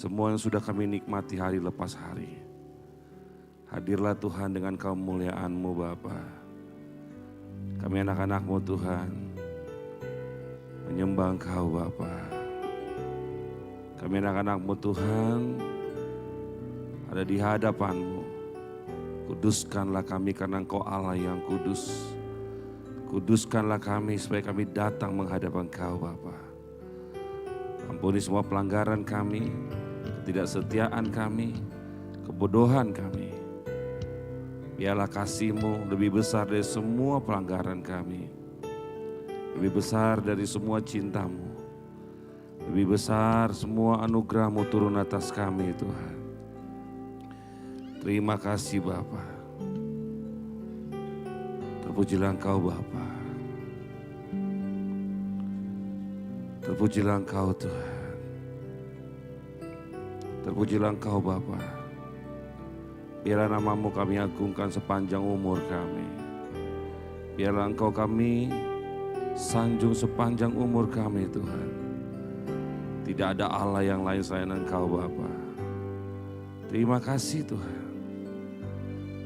Semua yang sudah kami nikmati hari lepas hari. Hadirlah Tuhan dengan kemuliaan-Mu Bapa. Kami anak-anak-Mu Tuhan, menyembah Engkau Bapa. Kami anak-anak-Mu Tuhan, ada di hadapan-Mu. Kuduskanlah kami karena Engkau Allah yang kudus. Kuduskanlah kami supaya kami datang menghadap Engkau Bapa. Ampuni semua pelanggaran kami, ketidaksetiaan kami, kebodohan kami. Biarlah kasih-Mu lebih besar dari semua pelanggaran kami. Lebih besar dari semua cinta-Mu. Lebih besar semua anugerah-Mu turun atas kami Tuhan. Terima kasih Bapa. Terpujilah Engkau Bapa. Terpujilah Engkau Tuhan. Terpujilah Engkau Bapa. Biarlah nama-Mu kami agungkan sepanjang umur kami. Biarlah Engkau kami sanjung sepanjang umur kami Tuhan. Tidak ada Allah yang lain selain Engkau Bapa. Terima kasih Tuhan.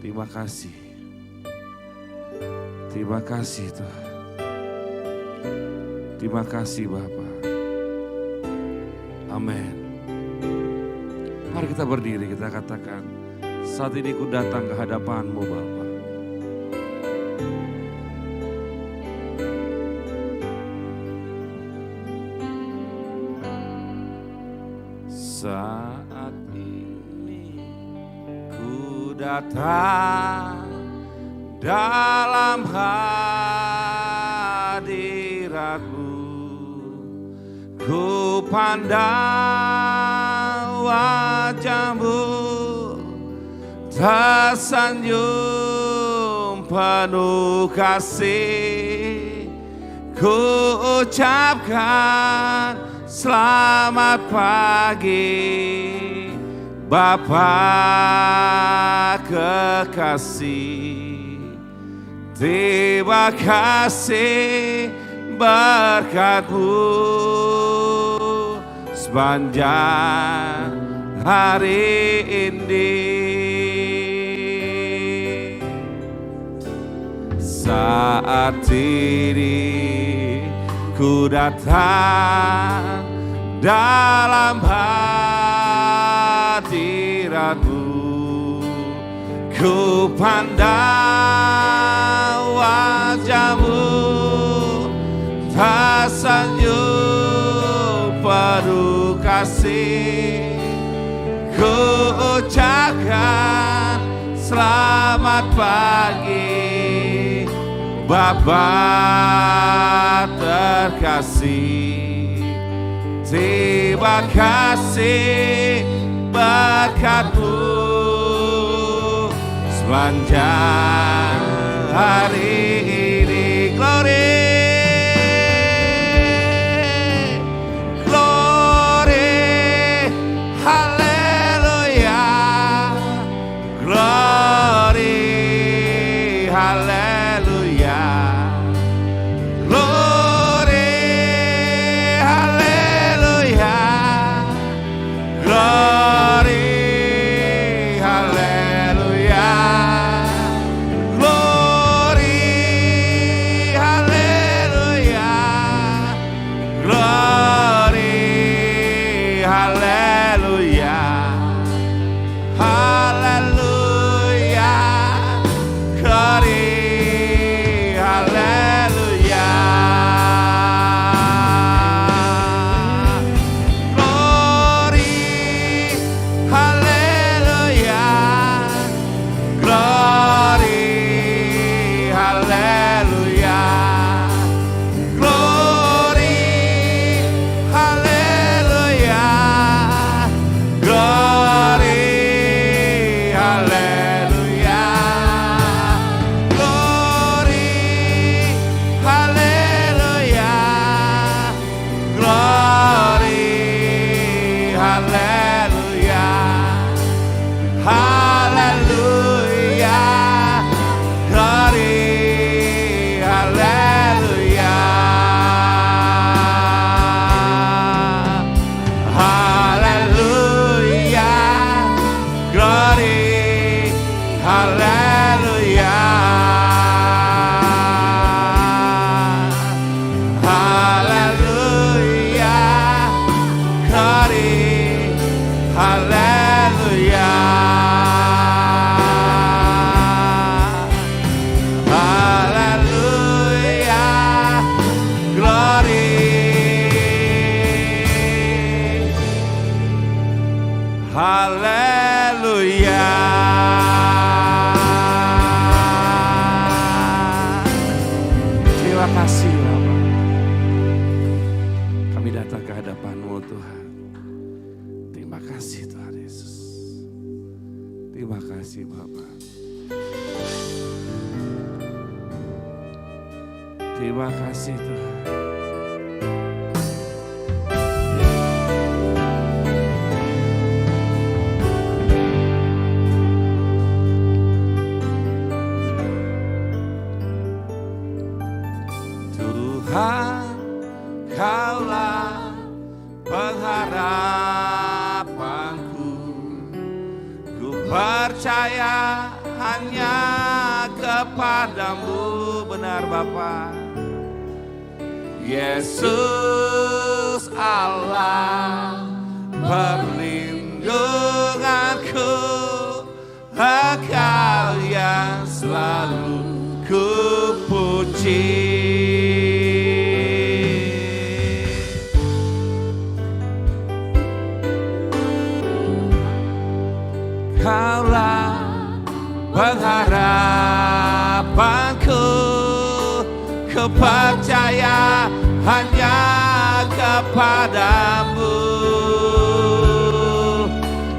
Terima kasih. Terima kasih Tuhan. Terima kasih Bapa. Amin. Mari kita berdiri, kita katakan, saat ini ku datang ke hadapan-Mu Bapa. Saat ini ku datang dalam hadirat-Mu. Ku pandang wajah-Mu, tersenyum penuh kasih. Ku ucapkan selamat pagi, Bapa kekasih. Terima kasih berkat-Mu sepanjang hari ini. Saat ini ku datang dalam hadirat-Mu. Ku pandang wajah-Mu, tersenyum penuh kasih. Ku ucapkan selamat pagi, Bapa terkasih. Terima kasih berkat-Mu sepanjang hari ini. Glory. Hallelujah. Haleluya. Terima kasih Bapa. Kami datang ke hadapan-Mu Tuhan. Terima kasih Tuhan Yesus. Terima kasih Bapa. Terima kasih Tuhan. Tuhan, Kaulah pengharapanku. Ku percaya hanya kepadamu, benar Bapa. Yesus Allah perlindunganku, Engkau yang selalu ku puji. Kaulah pengharapanku, ku percaya hanya kepadamu.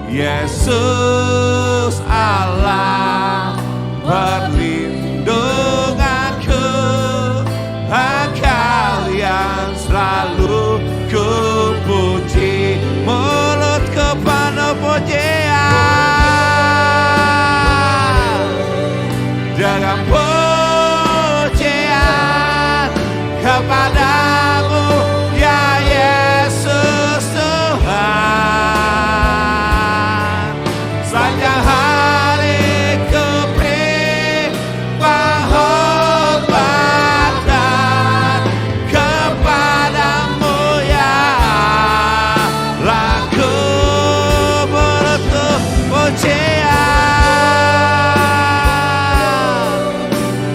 Yesus Allah perlindunganku, Engkau yang selalu ku puji. Mulutku penuh pujian, dengan pujian kepadamu ya Yesus Tuhan. Sepanjang hari ku beri penghormatan kepadamu ya laku mulutku pujian,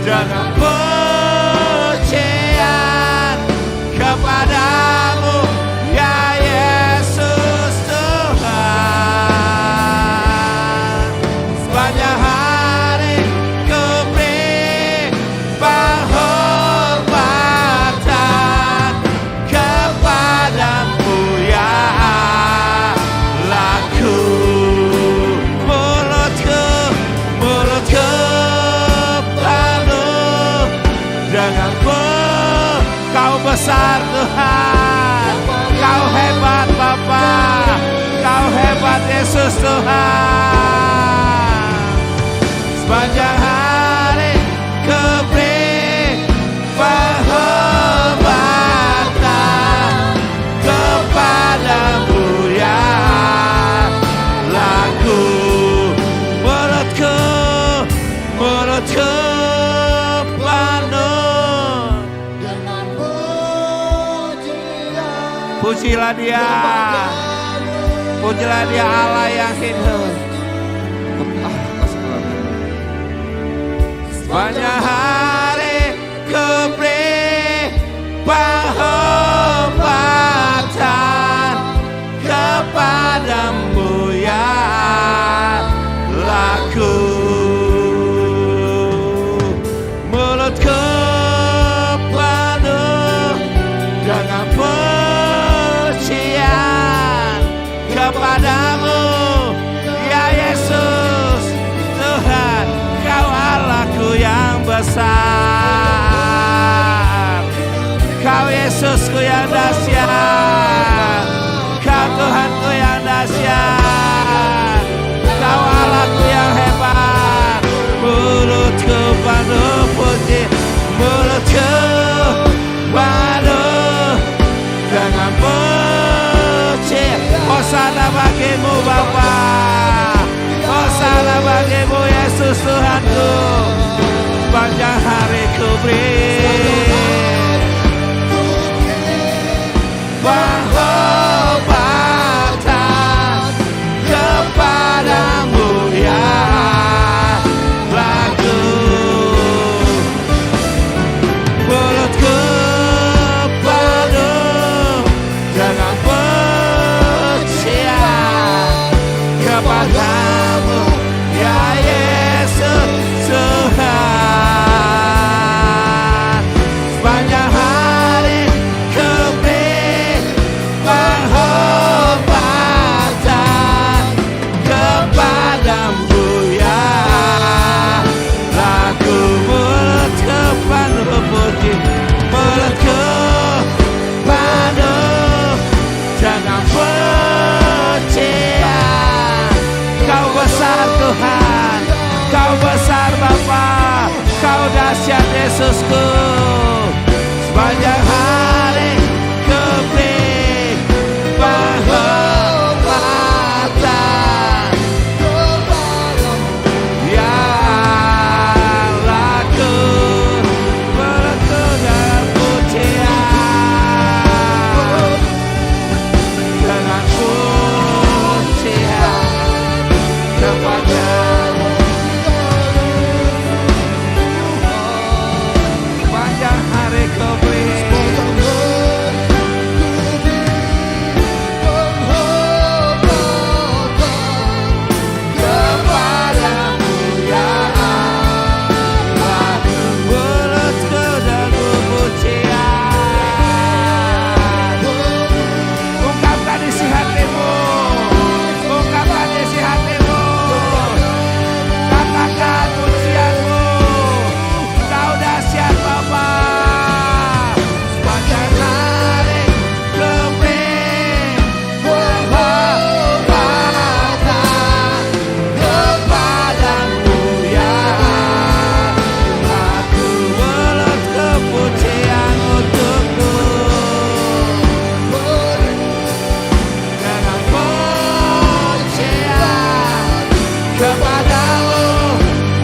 dengan pujian kepadamu ya Yesus Tuhan. Sepanjang hari ku beri penghormatan kepadamu ya laku mulutku penuh dengan Kau besar Tuhan, Kau hebat Bapa, Kau hebat Yesus Tuhan. Sepanjang hari ku beri penghormatan kepadamu ya laku mulutku penuh dengan pujian. pujilah Dia, pujilah Dia Allah yang hidup. Sepanjang hari ku beri penghormatan kepadamu ya laku mulutku penuh dengan pujian kepadamu ya Yesus Tuhan. Kau Allahku yang besar, Kau Yesusku yang dahsyat, Kau Tuhanku yang dahsyat, Kau Allahku yang hebat. Mulutku penuh puji, mulutku penuh dengan puji. Hosana bagimu Bapa, Hosana bagimu Yesus Tuhanku. Sepanjang hari ku beri penghormatan kepadamu ya laku mulutku penuh dengan pujian Yesusku. Sepanjang hari ku beri penghormatan, ya Allahku, berlaku dalam pujian, dengan pujian kepadamu. Sepanjang hari ku beri kepadamu, ya Allah. Mulutku dan pujian. Ungkapkan isi hatimu, ungkapkan isi hatimu. Katakan pujianmu, kau dahsyat Bapa. Sepanjang hari ku beri penghormatan kepadamu, ya Allahku. Mulutku pujian untukmu, dengan pujian kepadamu,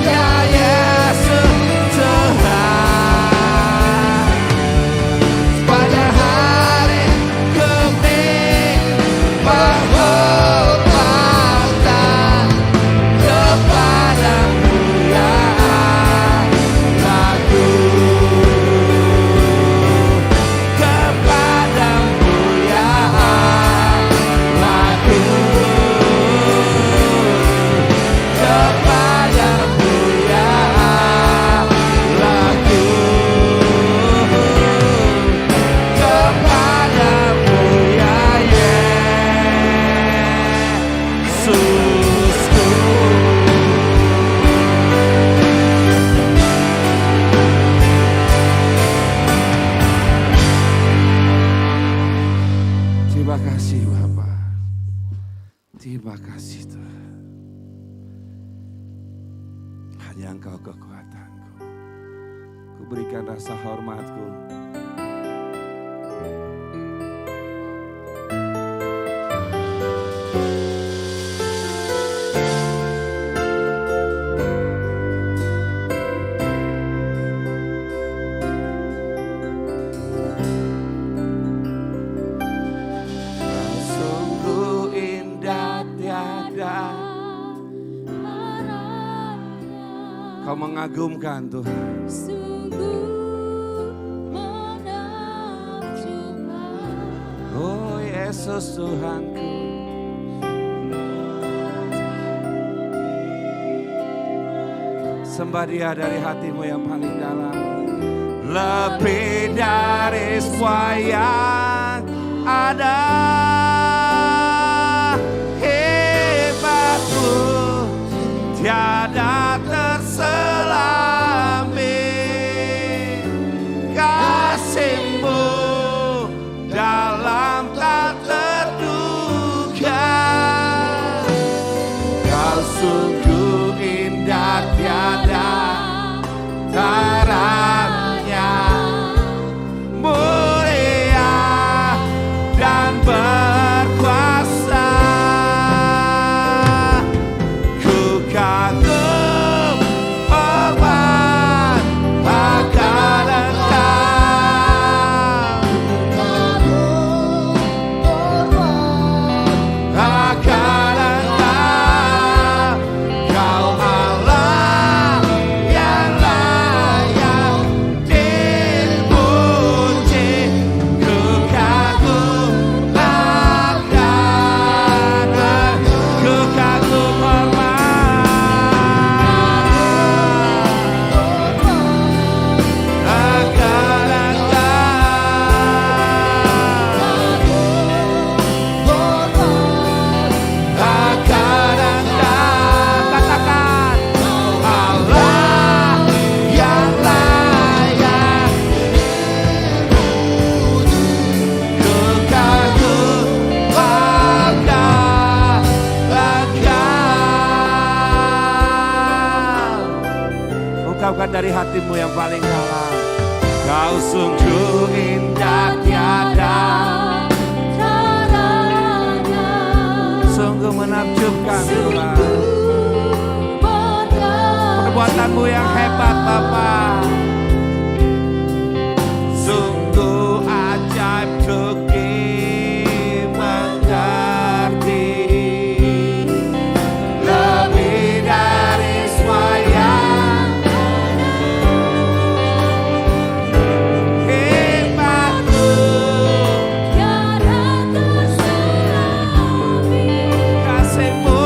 ya Yesus Tuhan. Sepanjang hari ku beri penghormatan kepadamu, ya Allahku. Kepadamu, ya Allahku. Kepadamu, ya Allahku. Kepadamu, ya Yesusku. Terima kasih Bapa. Terima kasih Tuhan. Hanya Engkau kekuatanku. Ku berikan rasa hormatku. Sungguh indah tiada, Kau mengagumkan Tuhan. Oh Yesus Tuhanku. Sembah Dia dari hatimu yang paling dalam. Lebih dari semua yang ada, hebatmu tiada terselami, kasih-Mu dalam tak terduga. Kau sungguh indah tiada taranya, mulia dan ungkapkan dari hatimu yang paling dalam. Kau sungguh indah tiada taranya, sungguh menakjubkan Tuhan. Perbuatanmu yang hebat Bapa, sungguh ajaib untuk dimengerti, lebih dari semua hebatmu, tiada terselami kasihmu.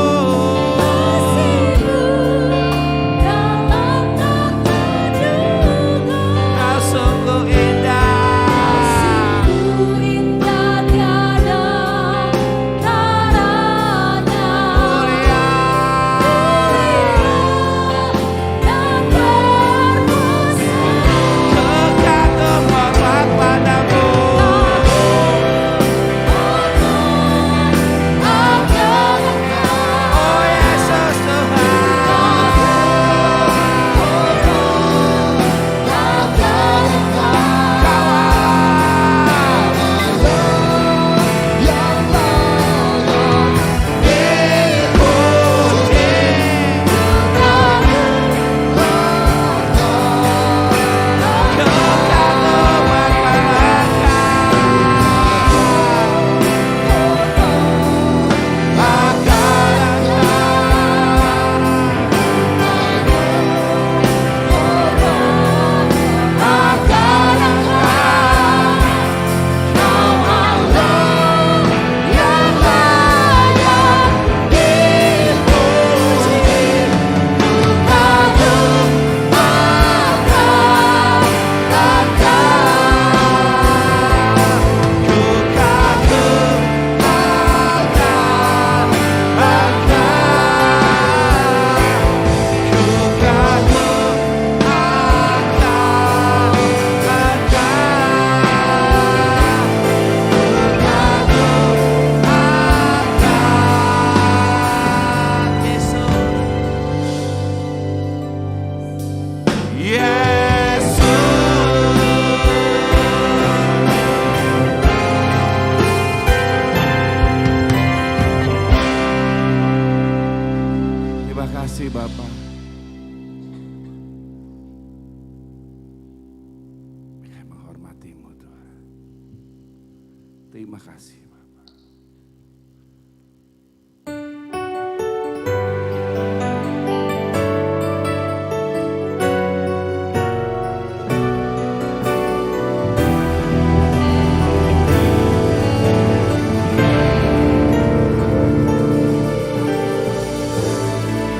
Terima kasih Bapak.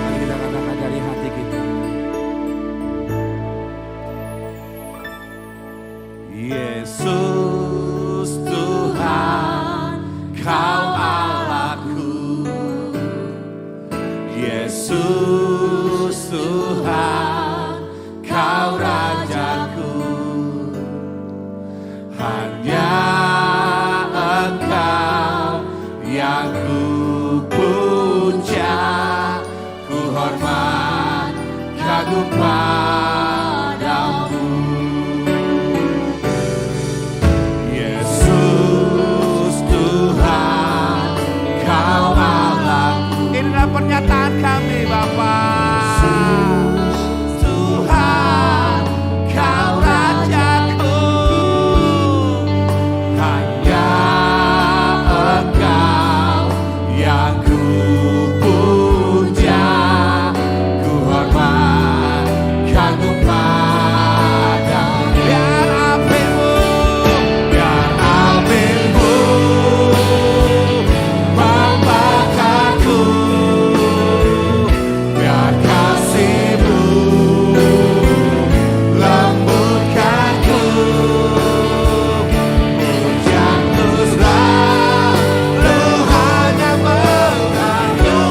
Mari kita katakan dari hati kita. Yesus Tuhan, Kau Allahku. Yesus Tuhan, Kau Rajaku. Hanya Engkau yang ku puja, ku hormat, kagum padamu. Inilah pernyataan kami Bapa. Tuhan, Kau Rajaku. Hanya Engkau yang ku puja, ku hormat, kagum padamu. Biar apimu membakarku, biar kasih-Mu lembutkanku. Pujaku selalu hanya mengaku.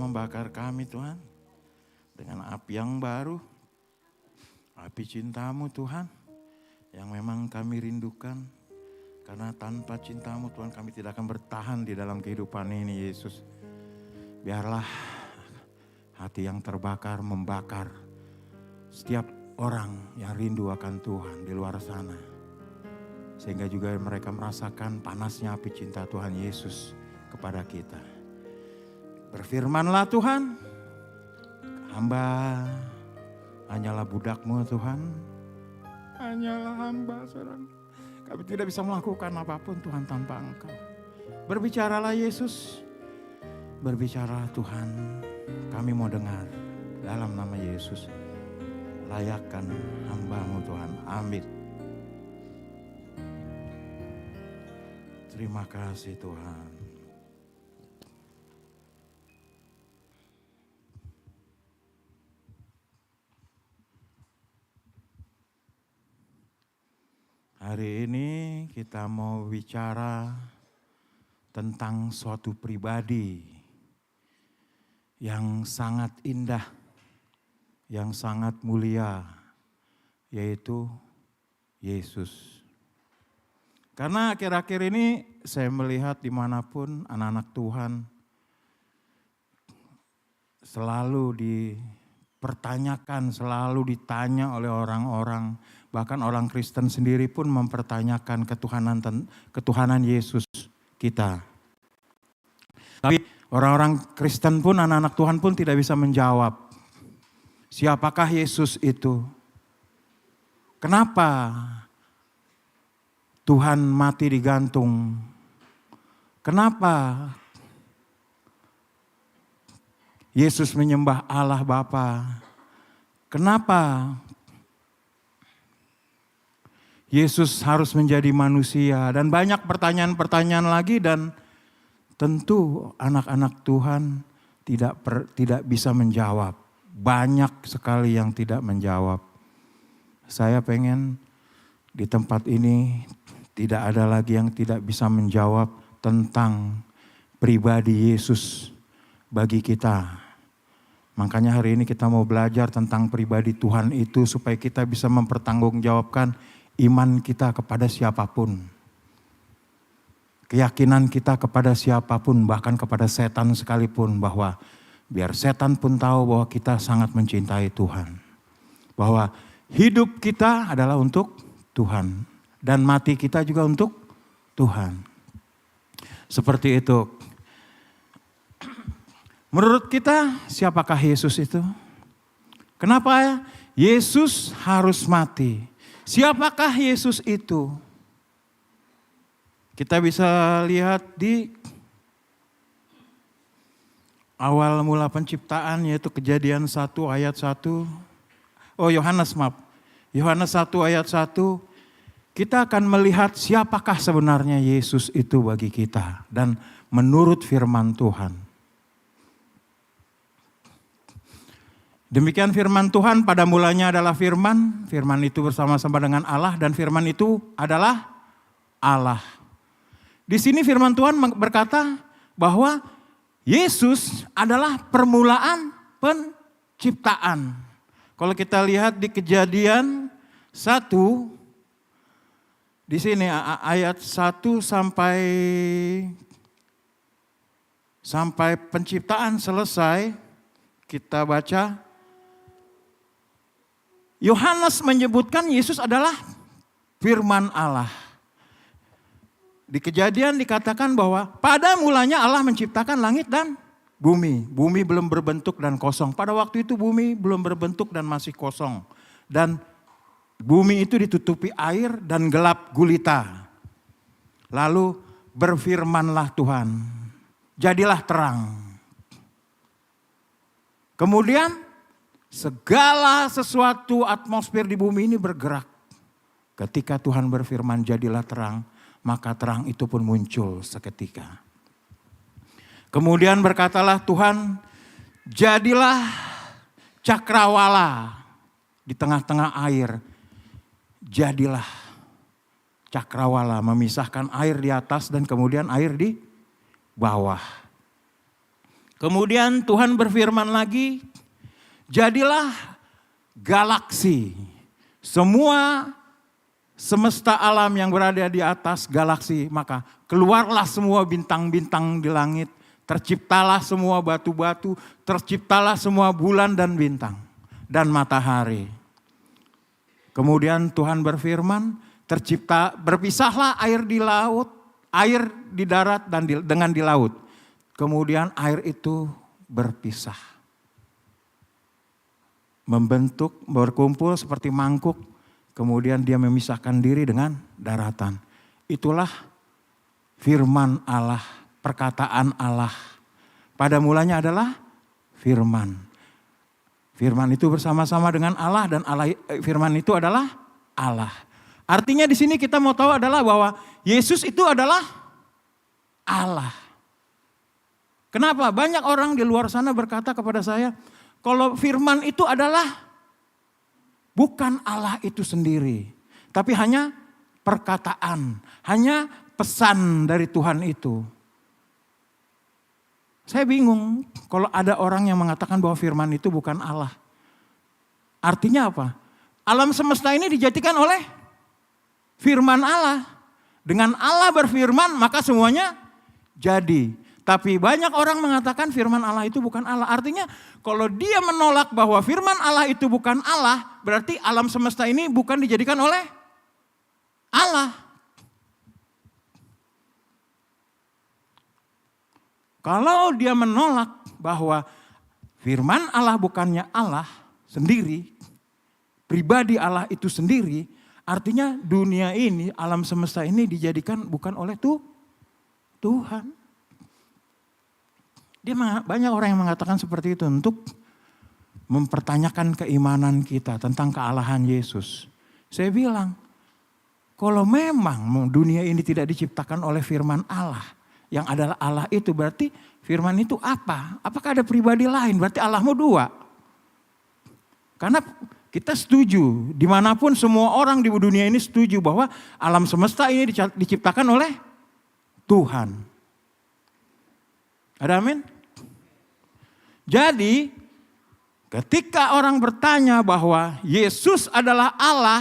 membakar kami Tuhan dengan api yang baru, api cinta-Mu Tuhan yang memang kami rindukan. Karena tanpa cinta-Mu Tuhan kami tidak akan bertahan di dalam kehidupan ini Yesus. Biarlah hati yang terbakar membakar setiap orang yang rindu akan Tuhan di luar sana. Sehingga juga mereka merasakan panasnya api cinta Tuhan Yesus kepada kita. Berfirmanlah Tuhan, hamba hanyalah budak-Mu Tuhan. Hanyalah hamba seorang. Kami tidak bisa melakukan apapun Tuhan tanpa Engkau. Berbicaralah Yesus. Berbicara Tuhan. Kami mau dengar dalam nama Yesus. Layakkan hamba-Mu Tuhan. Amin. Terima kasih Tuhan. Hari ini kita mau bicara tentang suatu pribadi yang sangat indah, yang sangat mulia, yaitu Yesus. Karena akhir-akhir ini saya melihat dimanapun anak-anak Tuhan selalu dipertanyakan, selalu ditanya oleh orang-orang. Bahkan orang Kristen sendiri pun mempertanyakan ketuhanan Yesus kita. Tapi orang-orang Kristen pun, anak-anak Tuhan pun tidak bisa menjawab. Siapakah Yesus itu? Kenapa Tuhan mati digantung? Kenapa Yesus menyembah Allah Bapa? Kenapa Yesus harus menjadi manusia? Dan banyak pertanyaan-pertanyaan lagi, dan tentu anak-anak Tuhan tidak bisa menjawab. Banyak sekali yang tidak menjawab. Saya pengen di tempat ini tidak ada lagi yang tidak bisa menjawab tentang pribadi Yesus bagi kita. Makanya hari ini kita mau belajar tentang pribadi Tuhan itu supaya kita bisa mempertanggungjawabkan iman kita kepada siapapun. Keyakinan kita kepada siapapun, bahkan kepada setan sekalipun, bahwa biar setan pun tahu bahwa kita sangat mencintai Tuhan. Bahwa hidup kita adalah untuk Tuhan. Dan mati kita juga untuk Tuhan. Seperti itu. Menurut kita, siapakah Yesus itu? Kenapa Yesus harus mati? Siapakah Yesus itu? Kita bisa lihat di awal mula penciptaan, yaitu Kejadian 1 ayat 1. Yohanes 1 ayat 1. Kita akan melihat siapakah sebenarnya Yesus itu bagi kita. Dan menurut firman Tuhan. Demikian firman Tuhan, pada mulanya adalah firman. Firman itu bersama-sama dengan Allah, dan firman itu adalah Allah. Di sini firman Tuhan berkata bahwa Yesus adalah permulaan penciptaan. Kalau kita lihat di Kejadian 1, di sini ayat 1 sampai penciptaan selesai, kita baca. Yohanes menyebutkan Yesus adalah firman Allah. Di Kejadian dikatakan bahwa pada mulanya Allah menciptakan langit dan bumi. Bumi belum berbentuk dan kosong. Pada waktu itu bumi belum berbentuk dan masih kosong. Dan bumi itu ditutupi air dan gelap gulita. Lalu berfirmanlah Tuhan, jadilah terang. Kemudian segala sesuatu atmosfer di bumi ini bergerak. Ketika Tuhan berfirman jadilah terang, maka terang itu pun muncul seketika. Kemudian berkatalah Tuhan, jadilah cakrawala di tengah-tengah air. Jadilah cakrawala, memisahkan air di atas dan kemudian air di bawah. Kemudian Tuhan berfirman lagi, jadilah galaksi. Semua semesta alam yang berada di atas galaksi, maka keluarlah semua bintang-bintang di langit. Terciptalah semua batu-batu, terciptalah semua bulan dan bintang dan matahari. Kemudian Tuhan berfirman, berpisahlah air di laut, air di darat dan dengan di laut. Kemudian air itu berpisah. Membentuk, berkumpul seperti mangkuk. Kemudian dia memisahkan diri dengan daratan. Itulah firman Allah, perkataan Allah. Pada mulanya adalah firman. Firman itu bersama-sama dengan Allah dan firman itu adalah Allah. Artinya di sini kita mau tahu adalah bahwa Yesus itu adalah Allah. Kenapa? Banyak orang di luar sana berkata kepada saya, kalau firman itu adalah bukan Allah itu sendiri, tapi hanya perkataan, hanya pesan dari Tuhan itu. Saya bingung kalau ada orang yang mengatakan bahwa firman itu bukan Allah. Artinya apa? Alam semesta ini dijadikan oleh firman Allah. Dengan Allah berfirman maka semuanya jadi. Tapi banyak orang mengatakan firman Allah itu bukan Allah. Artinya kalau dia menolak bahwa firman Allah itu bukan Allah, berarti alam semesta ini bukan dijadikan oleh Allah. Kalau dia menolak bahwa firman Allah bukannya Allah sendiri, pribadi Allah itu sendiri, artinya dunia ini, alam semesta ini dijadikan bukan oleh Tuhan. Banyak orang yang mengatakan seperti itu untuk mempertanyakan keimanan kita tentang kealahan Yesus. Saya bilang, kalau memang dunia ini tidak diciptakan oleh firman Allah, yang adalah Allah itu berarti firman itu apa? Apakah ada pribadi lain? Berarti Allahmu dua. Karena kita setuju, dimanapun semua orang di dunia ini setuju bahwa alam semesta ini diciptakan oleh Tuhan. Ada amin? Jadi ketika orang bertanya bahwa Yesus adalah Allah,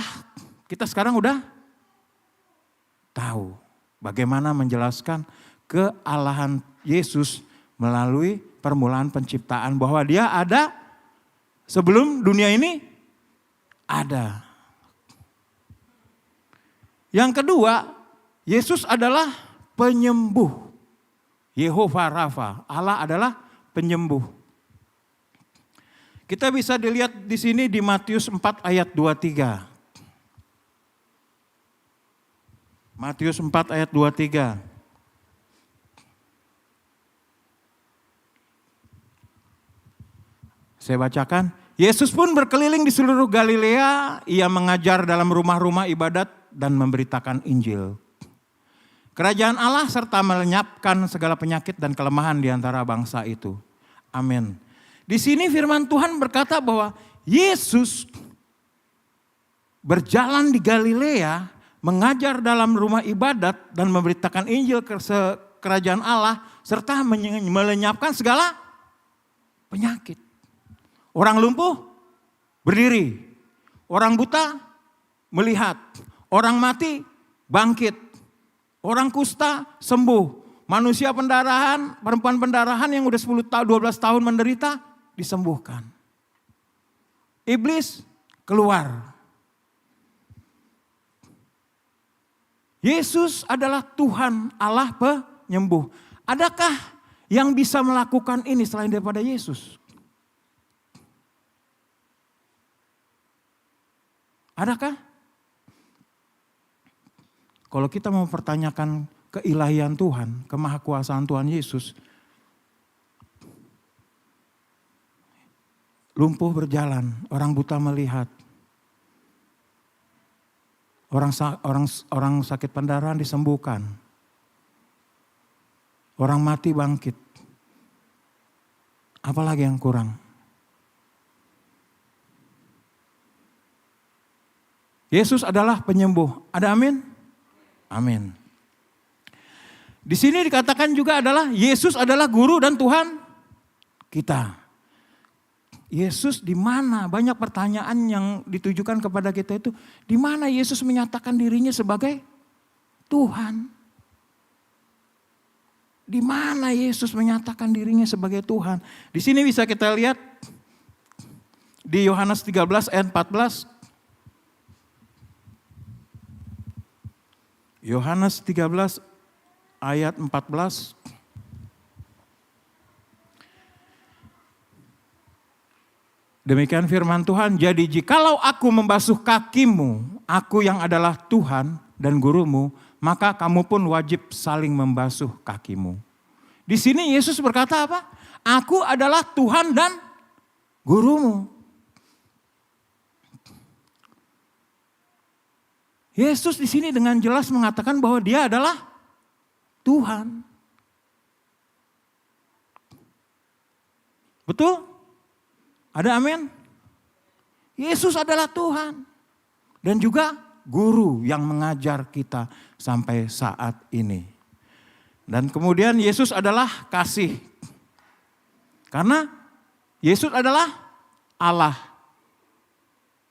kita sekarang udah tahu bagaimana menjelaskan kealahan Yesus melalui permulaan penciptaan, bahwa dia ada sebelum dunia ini ada. Yang kedua, Yesus adalah penyembuh. Yehovah Rafa, Allah adalah penyembuh. Kita bisa dilihat di sini di Matius 4 ayat 23. Matius 4 ayat 23. Saya bacakan. Yesus pun berkeliling di seluruh Galilea, ia mengajar dalam rumah-rumah ibadat dan memberitakan Injil. Kerajaan Allah serta melenyapkan segala penyakit dan kelemahan di antara bangsa itu. Amin. Di sini firman Tuhan berkata bahwa Yesus berjalan di Galilea, mengajar dalam rumah ibadat dan memberitakan Injil ke kerajaan Allah serta melenyapkan segala penyakit. Orang lumpuh berdiri, orang buta melihat, orang mati bangkit, orang kusta sembuh, manusia pendarahan, perempuan pendarahan yang udah 10 tahun, 12 tahun menderita disembuhkan. Iblis keluar. Yesus adalah Tuhan Allah penyembuh. Adakah yang bisa melakukan ini selain daripada Yesus? Adakah? Kalau kita mau mempertanyakan keilahian Tuhan, kemahakuasaan Tuhan Yesus, lumpuh berjalan, orang buta melihat, orang sakit pendarahan disembuhkan, orang mati bangkit. Apalagi yang kurang? Yesus adalah penyembuh. Ada amin? Amin. Di sini dikatakan juga adalah Yesus adalah guru dan Tuhan kita. Yesus di mana? Banyak pertanyaan yang ditujukan kepada kita itu, di mana Yesus menyatakan dirinya sebagai Tuhan? Di mana Yesus menyatakan dirinya sebagai Tuhan? Di sini bisa kita lihat di Yohanes 13 ayat 14. Yohanes 13 ayat 14. Demikian firman Tuhan, jadi jikalau aku membasuh kakimu, aku yang adalah Tuhan dan gurumu, maka kamu pun wajib saling membasuh kakimu. Di sini Yesus berkata apa? Aku adalah Tuhan dan gurumu. Yesus di sini dengan jelas mengatakan bahwa dia adalah Tuhan. Betul? Ada amin? Yesus adalah Tuhan. Dan juga guru yang mengajar kita sampai saat ini. Dan kemudian Yesus adalah kasih. Karena Yesus adalah Allah.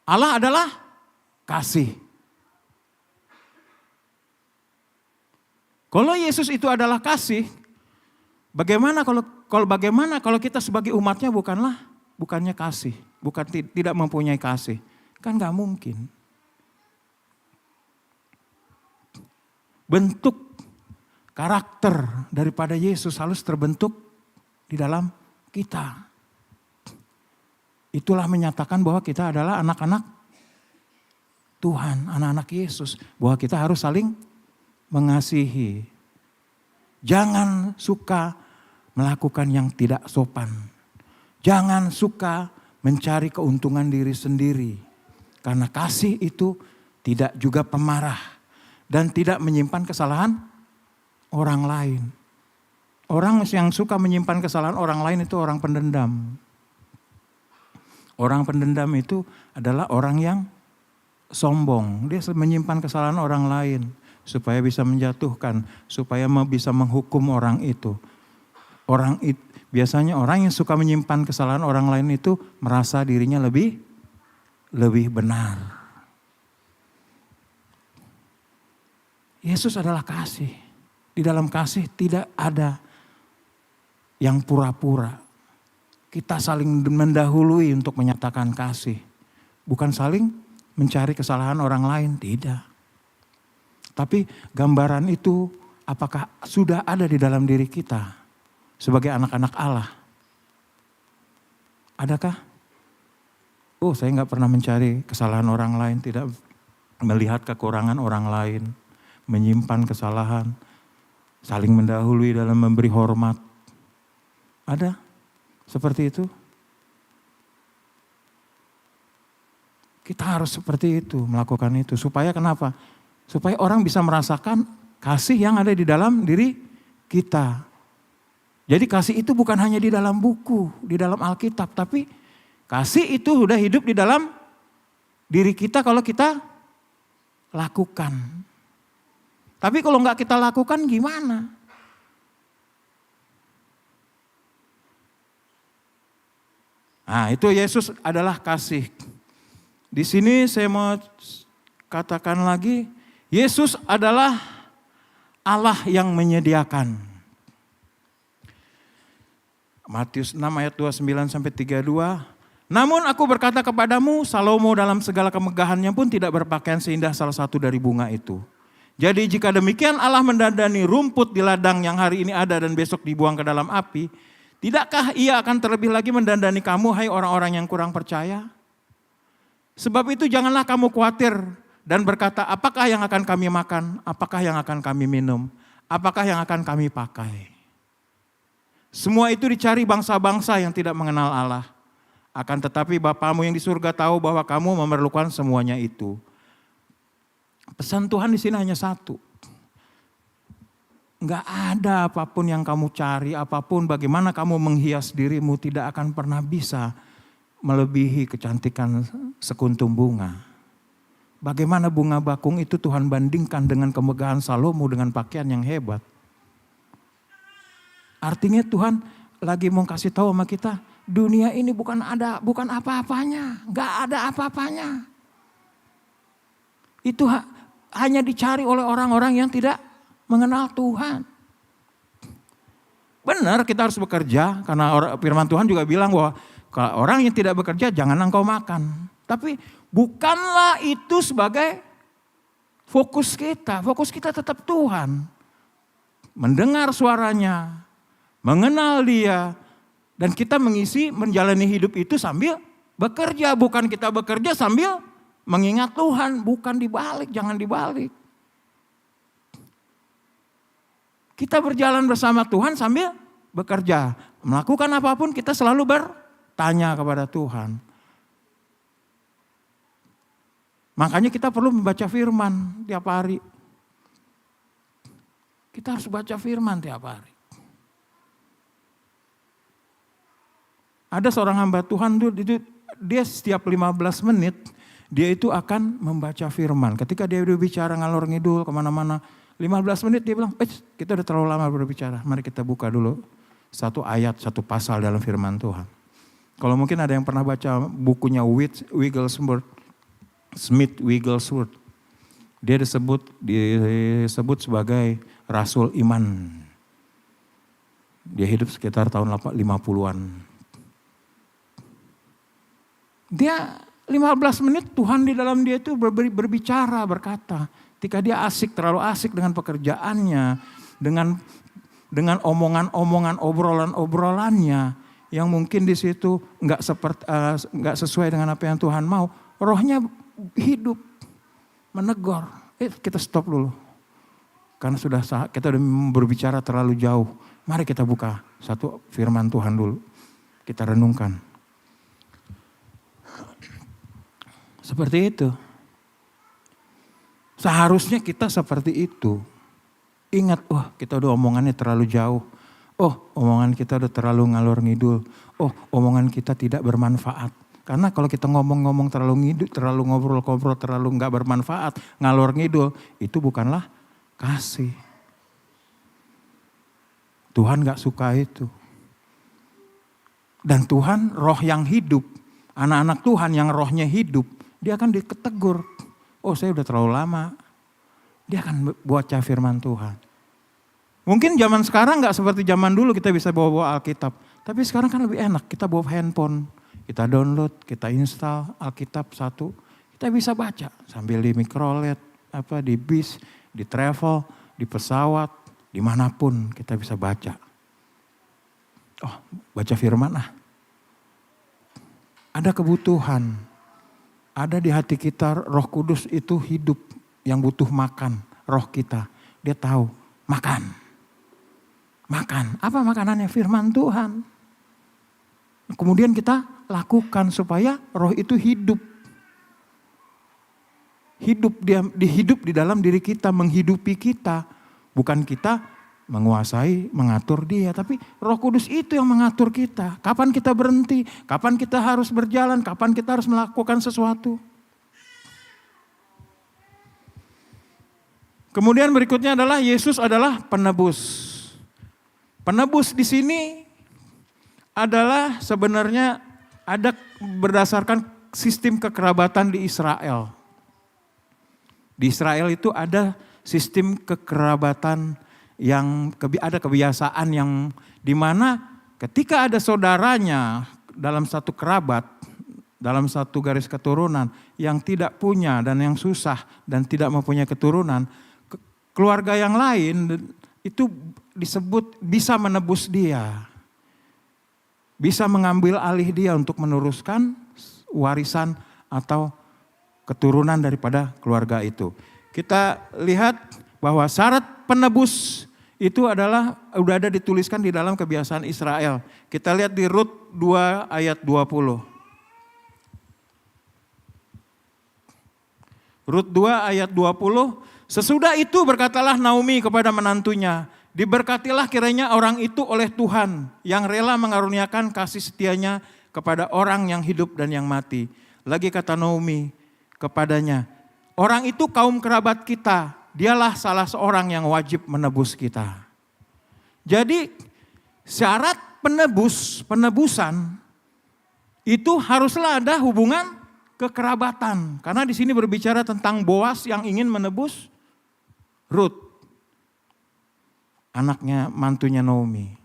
Allah adalah kasih. Kalau Yesus itu adalah kasih, bagaimana kalau kita sebagai umatnya bukannya kasih, tidak mempunyai kasih? Kan gak mungkin. Bentuk karakter daripada Yesus harus terbentuk di dalam kita. Itulah menyatakan bahwa kita adalah anak-anak Tuhan, anak-anak Yesus. Bahwa kita harus saling mengasihi. Jangan suka melakukan yang tidak sopan. Jangan suka mencari keuntungan diri sendiri. Karena kasih itu tidak juga pemarah. Dan tidak menyimpan kesalahan orang lain. Orang yang suka menyimpan kesalahan orang lain itu orang pendendam. Orang pendendam itu adalah orang yang sombong. Dia menyimpan kesalahan orang lain. Supaya bisa menjatuhkan, supaya bisa menghukum orang itu. Biasanya orang yang suka menyimpan kesalahan orang lain itu merasa dirinya lebih benar. Yesus adalah kasih. Di dalam kasih tidak ada yang pura-pura. Kita saling mendahului untuk menyatakan kasih. Bukan saling mencari kesalahan orang lain, tidak. Tapi gambaran itu apakah sudah ada di dalam diri kita sebagai anak-anak Allah? Adakah? Oh, saya nggak pernah mencari kesalahan orang lain, tidak melihat kekurangan orang lain, menyimpan kesalahan, saling mendahului dalam memberi hormat. Ada seperti itu? Kita harus seperti itu, melakukan itu. Supaya kenapa? Supaya orang bisa merasakan kasih yang ada di dalam diri kita. Jadi kasih itu bukan hanya di dalam buku, di dalam Alkitab. Tapi kasih itu sudah hidup di dalam diri kita kalau kita lakukan. Tapi kalau nggak kita lakukan gimana? Nah itu Yesus adalah kasih. Di sini saya mau katakan lagi, Yesus adalah Allah yang menyediakan. Matius 6 ayat 29 sampai 32. Namun aku berkata kepadamu, Salomo dalam segala kemegahannya pun tidak berpakaian seindah salah satu dari bunga itu. Jadi jika demikian Allah mendandani rumput di ladang yang hari ini ada dan besok dibuang ke dalam api, tidakkah ia akan terlebih lagi mendandani kamu, hai orang-orang yang kurang percaya? Sebab itu janganlah kamu khawatir dan berkata, apakah yang akan kami makan, apakah yang akan kami minum, apakah yang akan kami pakai. Semua itu dicari bangsa-bangsa yang tidak mengenal Allah. Akan tetapi Bapamu yang di surga tahu bahwa kamu memerlukan semuanya itu. Pesan Tuhan di sini hanya satu. Enggak ada apapun yang kamu cari, apapun bagaimana kamu menghias dirimu tidak akan pernah bisa melebihi kecantikan sekuntum bunga. Bagaimana bunga bakung itu Tuhan bandingkan dengan kemegahan Salomo dengan pakaian yang hebat. Artinya Tuhan lagi mau kasih tahu sama kita, dunia ini bukan apa-apanya, nggak ada apa-apanya. Itu hanya dicari oleh orang-orang yang tidak mengenal Tuhan. Benar, kita harus bekerja karena firman Tuhan juga bilang bahwa kalau orang yang tidak bekerja jangan engkau makan. Tapi bukanlah itu sebagai fokus kita. Fokus kita tetap Tuhan. Mendengar suaranya, mengenal Dia, dan kita menjalani hidup itu sambil bekerja. Bukan kita bekerja sambil mengingat Tuhan, bukan dibalik, jangan dibalik. Kita berjalan bersama Tuhan sambil bekerja. Melakukan apapun kita selalu bertanya kepada Tuhan. Makanya kita perlu membaca firman tiap hari. Kita harus baca firman tiap hari. Ada seorang hamba Tuhan dia setiap 15 menit dia itu akan membaca firman. Ketika dia berbicara ngalor ngidul kemana-mana, 15 menit dia bilang, kita udah terlalu lama berbicara. Mari kita buka dulu satu ayat, satu pasal dalam firman Tuhan. Kalau mungkin ada yang pernah baca bukunya Smith Wigglesworth. Dia disebut sebagai Rasul Iman. Dia hidup sekitar tahun 50-an. Dia 15 menit Tuhan di dalam dia itu berbicara, berkata. Ketika dia terlalu asik dengan pekerjaannya, dengan omongan-omongan, obrolan-obrolannya, yang mungkin di situ nggak sesuai dengan apa yang Tuhan mau, rohnya hidup, menegur. Kita stop dulu, karena kita udah berbicara terlalu jauh. Mari kita buka satu firman Tuhan dulu, kita renungkan. Seperti itu. Seharusnya kita seperti itu. Ingat, kita udah omongannya terlalu jauh. Omongan kita udah terlalu ngalor ngidul. Omongan kita tidak bermanfaat. Karena kalau kita ngomong-ngomong terlalu ngidul, terlalu ngobrol-ngobrol, terlalu nggak bermanfaat, ngalor ngidul, itu bukanlah kasih. Tuhan nggak suka itu. Dan Tuhan roh yang hidup, anak-anak Tuhan yang rohnya hidup, dia akan ditegur. Saya udah terlalu lama. Dia akan baca firman Tuhan. Mungkin zaman sekarang gak seperti zaman dulu kita bisa bawa Alkitab. Tapi sekarang kan lebih enak. Kita bawa handphone. Kita download, kita install Alkitab 1. Kita bisa baca sambil di mikrolet, di bis, di travel, di pesawat, dimanapun kita bisa baca. Baca firman Ada kebutuhan. Ada di hati kita, Roh Kudus itu hidup yang butuh makan. Roh kita, dia tahu makan. Makan, apa makanannya? Firman Tuhan. Kemudian kita lakukan supaya roh itu hidup. Hidup di dalam diri kita, menghidupi kita. Bukan kita menguasai, mengatur dia. Tapi Roh Kudus itu yang mengatur kita. Kapan kita berhenti, kapan kita harus berjalan, kapan kita harus melakukan sesuatu. Kemudian berikutnya adalah Yesus adalah penebus. Penebus di sini adalah sebenarnya ada berdasarkan sistem kekerabatan di Israel. Di Israel itu ada sistem kekerabatan yang ada kebiasaan yang dimana ketika ada saudaranya dalam satu kerabat, dalam satu garis keturunan yang tidak punya dan yang susah dan tidak mempunyai keturunan, keluarga yang lain itu disebut bisa menebus dia. Bisa mengambil alih dia untuk meneruskan warisan atau keturunan daripada keluarga itu. Kita lihat bahwa syarat penebus itu adalah udah ada dituliskan di dalam kebiasaan Israel. Kita lihat di Rut 2 ayat 20. Rut 2 ayat 20. Sesudah itu berkatalah Naomi kepada menantunya, diberkatilah kiranya orang itu oleh Tuhan yang rela mengaruniakan kasih setianya kepada orang yang hidup dan yang mati. Lagi kata Naomi kepadanya, orang itu kaum kerabat kita. Dialah salah seorang yang wajib menebus kita. Jadi syarat penebusan itu haruslah ada hubungan kekerabatan. Karena di sini berbicara tentang Boas yang ingin menebus Ruth, anaknya mantunya Naomi.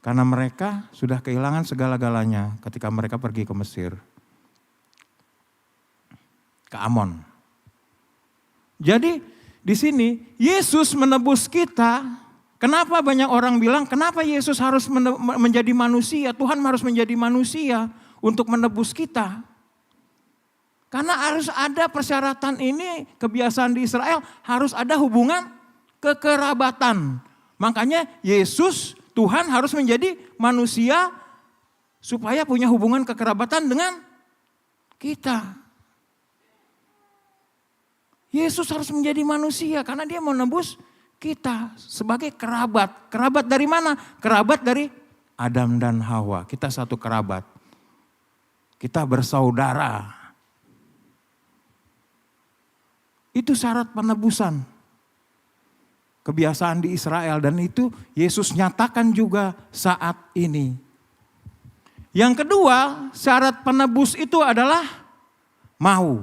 Karena mereka sudah kehilangan segala-galanya ketika mereka pergi ke Mesir. Ke Amon. Jadi di sini Yesus menebus kita. Kenapa banyak orang bilang kenapa Yesus harus menjadi manusia? Tuhan harus menjadi manusia untuk menebus kita. Karena harus ada persyaratan ini, kebiasaan di Israel harus ada hubungan kekerabatan. Makanya Yesus Tuhan harus menjadi manusia supaya punya hubungan kekerabatan dengan kita. Yesus harus menjadi manusia karena dia mau menebus kita sebagai kerabat. Kerabat dari mana? Kerabat dari Adam dan Hawa. Kita satu kerabat. Kita bersaudara. Itu syarat penebusan. Kebiasaan di Israel dan itu Yesus nyatakan juga saat ini. Yang kedua, syarat penebus itu adalah mau.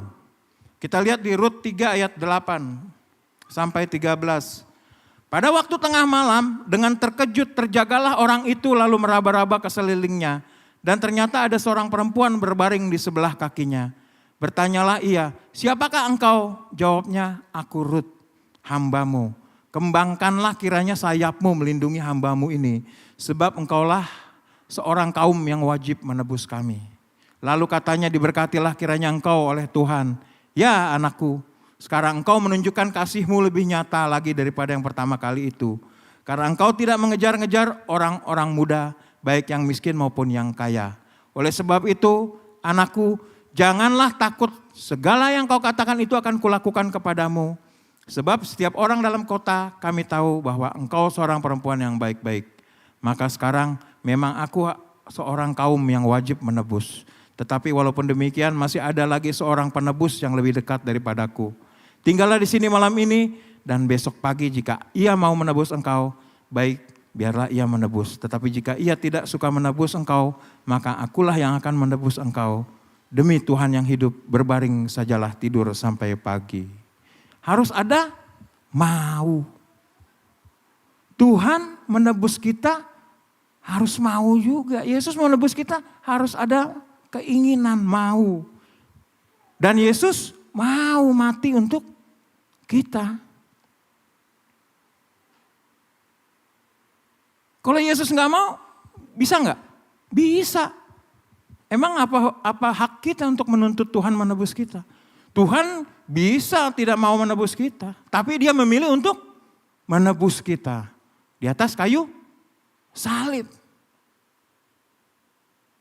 Kita lihat di Rut 3 ayat 8 sampai 13. Pada waktu tengah malam dengan terkejut terjagalah orang itu lalu meraba-raba ke sekelilingnya. Dan ternyata ada seorang perempuan berbaring di sebelah kakinya. Bertanyalah ia, siapakah engkau? Jawabnya, aku Rut, hambamu. Kembangkanlah kiranya sayapmu melindungi hambamu ini. Sebab engkaulah seorang kaum yang wajib menebus kami. Lalu katanya diberkatilah kiranya engkau oleh Tuhan. Ya anakku, sekarang engkau menunjukkan kasihmu lebih nyata lagi daripada yang pertama kali itu. Karena engkau tidak mengejar-ngejar orang-orang muda, baik yang miskin maupun yang kaya. Oleh sebab itu, anakku, janganlah takut, segala yang kau katakan itu akan kulakukan kepadamu. Sebab setiap orang dalam kota kami tahu bahwa engkau seorang perempuan yang baik-baik. Maka sekarang memang aku seorang kaum yang wajib menebus. Tetapi walaupun demikian masih ada lagi seorang penebus yang lebih dekat daripadaku. Tinggallah di sini malam ini dan besok pagi jika ia mau menebus engkau, baik biarlah ia menebus. Tetapi jika ia tidak suka menebus engkau, maka akulah yang akan menebus engkau. Demi Tuhan yang hidup, berbaring sajalah tidur sampai pagi. Harus ada mau. Tuhan menebus kita harus mau juga. Yesus mau menebus kita harus ada keinginan mau. Dan Yesus mau mati untuk kita. Kalau Yesus nggak mau, bisa nggak? Bisa. Emang apa hak kita untuk menuntut Tuhan menebus kita? Tuhan bisa tidak mau menebus kita, tapi dia memilih untuk menebus kita di atas kayu salib.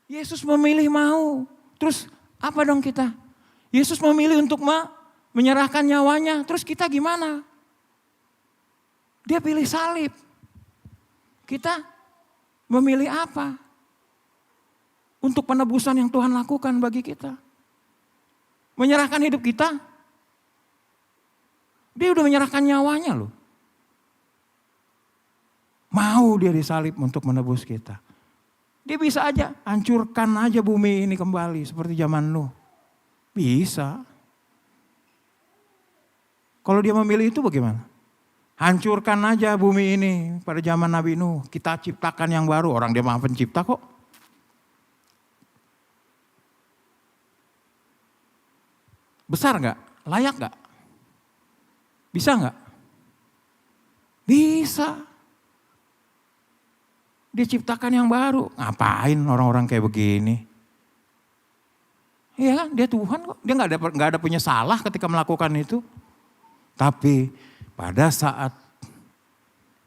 Yesus memilih mau, terus apa dong kita? Yesus memilih untuk menyerahkan nyawanya, terus kita gimana? Dia pilih salib. Kita memilih apa? Untuk penebusan yang Tuhan lakukan bagi kita. Menyerahkan hidup kita. Dia udah menyerahkan nyawanya loh. Mau dia disalib untuk menebus kita. Dia bisa aja hancurkan aja bumi ini kembali seperti zaman Nuh. Bisa. Kalau dia memilih itu bagaimana? Hancurkan aja bumi ini pada zaman Nabi Nuh. Kita ciptakan yang baru. Orang dia maha pencipta kok. Besar gak? Layak gak? Bisa gak? Bisa. Dia ciptakan yang baru. Ngapain orang-orang kayak begini? Iya kan, dia Tuhan kok. Dia gak ada punya salah ketika melakukan itu. Tapi pada saat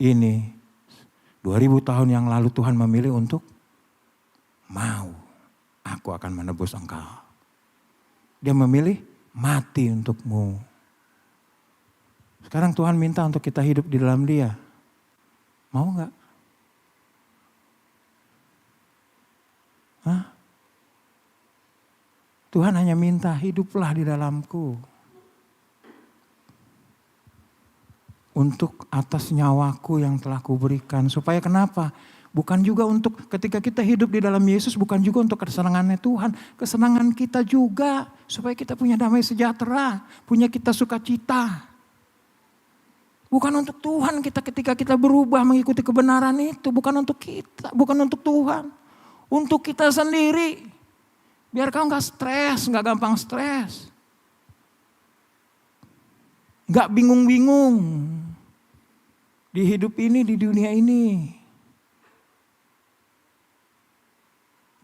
ini, 2000 tahun yang lalu Tuhan memilih untuk mau. Aku akan menebus engkau. Dia memilih mati untukmu. Sekarang Tuhan minta untuk kita hidup di dalam Dia. Mau gak? Hah? Tuhan hanya minta hiduplah di dalamku. Untuk atas nyawaku yang telah kuberikan. Supaya kenapa? Bukan juga untuk ketika kita hidup di dalam Yesus, bukan juga untuk kesenangannya Tuhan. Kesenangan kita juga supaya kita punya damai sejahtera, punya kita sukacita. Bukan untuk Tuhan kita ketika kita berubah mengikuti kebenaran itu. Bukan untuk kita, bukan untuk Tuhan. Untuk kita sendiri. Biar kau gak stres, gak gampang stres. Gak bingung-bingung. Di hidup ini, di dunia ini.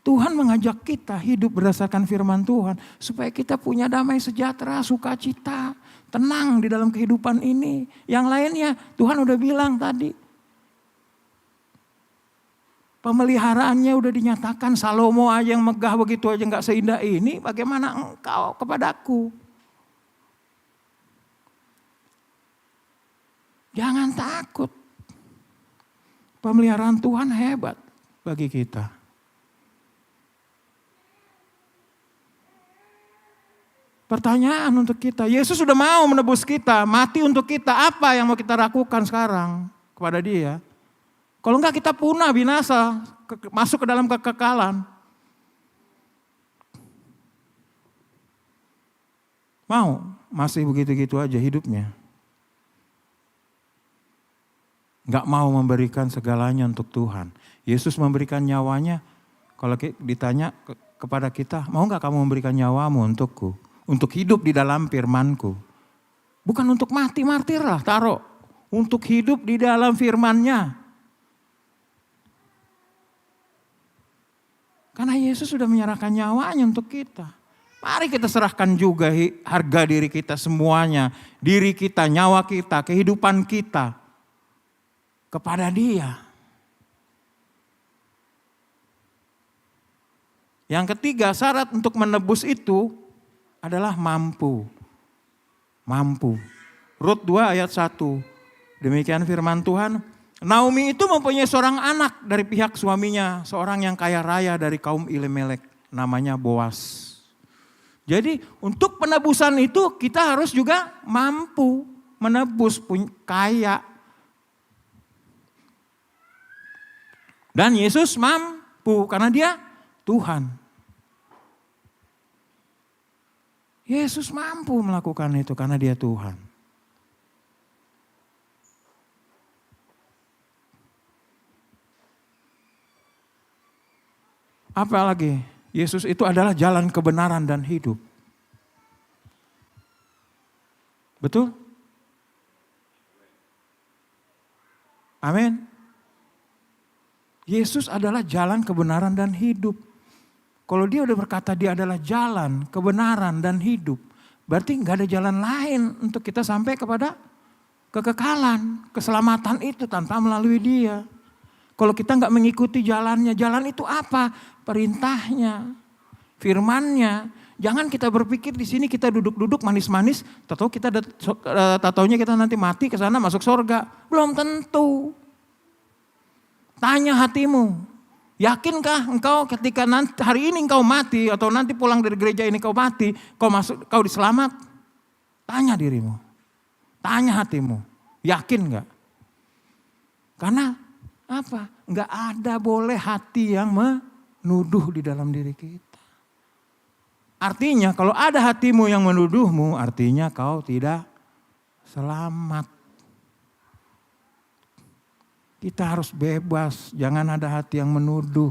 Tuhan mengajak kita hidup berdasarkan firman Tuhan. Supaya kita punya damai sejahtera, sukacita, tenang di dalam kehidupan ini. Yang lainnya Tuhan udah bilang tadi. Pemeliharaannya udah dinyatakan. Salomo aja yang megah begitu aja gak seindah ini. Bagaimana engkau kepadaku? Jangan takut. Pemeliharaan Tuhan hebat bagi kita. Pertanyaan untuk kita, Yesus sudah mau menebus kita, mati untuk kita, apa yang mau kita lakukan sekarang kepada Dia? Kalau enggak kita punah, binasa, masuk ke dalam kekekalan. Mau masih begitu-gitu aja hidupnya. Enggak mau memberikan segalanya untuk Tuhan. Yesus memberikan nyawanya, kalau ditanya kepada kita, mau enggak kamu memberikan nyawamu untukku? Untuk hidup di dalam firman-Ku. Bukan untuk mati, martirlah, taruh. Untuk hidup di dalam firman-Nya. Karena Yesus sudah menyerahkan nyawanya untuk kita. Mari kita serahkan juga harga diri kita semuanya. Diri kita, nyawa kita, kehidupan kita. Kepada Dia. Yang ketiga, syarat untuk menebus itu adalah mampu. Mampu. Rut 2 ayat 1. Demikian firman Tuhan. Naomi itu mempunyai seorang anak dari pihak suaminya. Seorang yang kaya raya dari kaum Elimelek. Namanya Boas. Jadi untuk penebusan itu kita harus juga mampu menebus, kaya. Dan Yesus mampu karena Dia Tuhan. Yesus mampu melakukan itu karena Dia Tuhan. Apalagi Yesus itu adalah jalan kebenaran dan hidup. Betul? Amin. Yesus adalah jalan kebenaran dan hidup. Kalau Dia udah berkata Dia adalah jalan, kebenaran, dan hidup. Berarti gak ada jalan lain untuk kita sampai kepada kekekalan, keselamatan itu tanpa melalui Dia. Kalau kita gak mengikuti jalannya, jalan itu apa? Perintahnya, firmannya. Jangan kita berpikir di sini kita duduk-duduk manis-manis, taunya kita nanti mati ke sana masuk surga. Belum tentu. Tanya hatimu. Yakinkah engkau ketika nanti hari ini engkau mati atau nanti pulang dari gereja ini kau mati, kau diselamat? Tanya dirimu. Tanya hatimu. Yakin enggak? Karena apa? Enggak ada boleh hati yang menuduh di dalam diri kita. Artinya kalau ada hatimu yang menuduhmu, artinya kau tidak selamat. Kita harus bebas, jangan ada hati yang menuduh.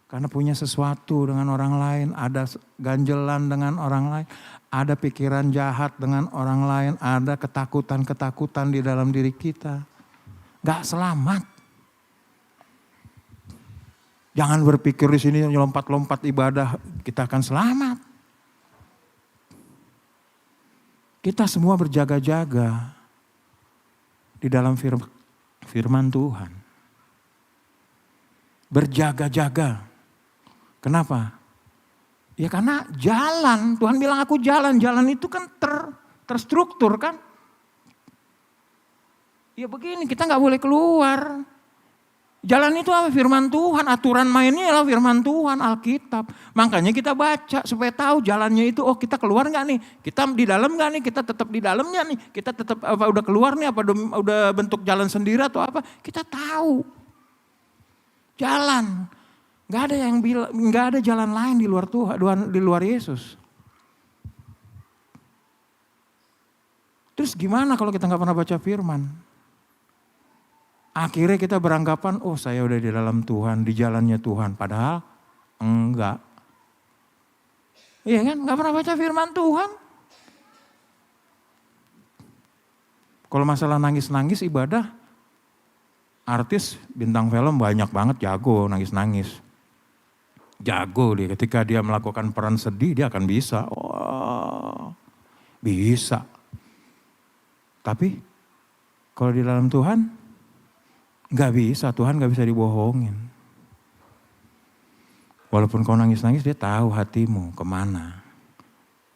Karena punya sesuatu dengan orang lain, ada ganjelan dengan orang lain, ada pikiran jahat dengan orang lain, ada ketakutan-ketakutan di dalam diri kita. Gak selamat. Jangan berpikir di sini lompat-lompat ibadah, kita akan selamat. Kita semua berjaga-jaga di dalam firman Tuhan. Berjaga-jaga. Kenapa? Ya karena jalan. Tuhan bilang aku jalan. Jalan itu kan terstruktur kan. Ya begini kita gak boleh keluar. Jalan itu apa? Firman Tuhan. Aturan mainnya adalah firman Tuhan, Alkitab. Makanya kita baca supaya tahu jalannya itu. Oh kita keluar gak nih? Kita di dalam gak nih? Kita tetap di dalamnya nih? Kita tetap apa udah keluar nih? Apa udah bentuk jalan sendiri atau apa? Kita tahu. Jalan. Gak ada yang bilang, gak ada jalan lain di luar Tuhan, di luar Yesus. Terus gimana kalau kita gak pernah baca firman? Akhirnya kita beranggapan, oh saya udah di dalam Tuhan, di jalannya Tuhan. Padahal enggak. Iya kan, gak pernah baca firman Tuhan. Kalau masalah nangis-nangis ibadah, artis bintang film banyak banget jago nangis-nangis. Jago dia, ketika dia melakukan peran sedih dia akan bisa. Oh, bisa. Tapi kalau di dalam Tuhan gak bisa, Tuhan gak bisa dibohongin. Walaupun kau nangis-nangis dia tahu hatimu kemana.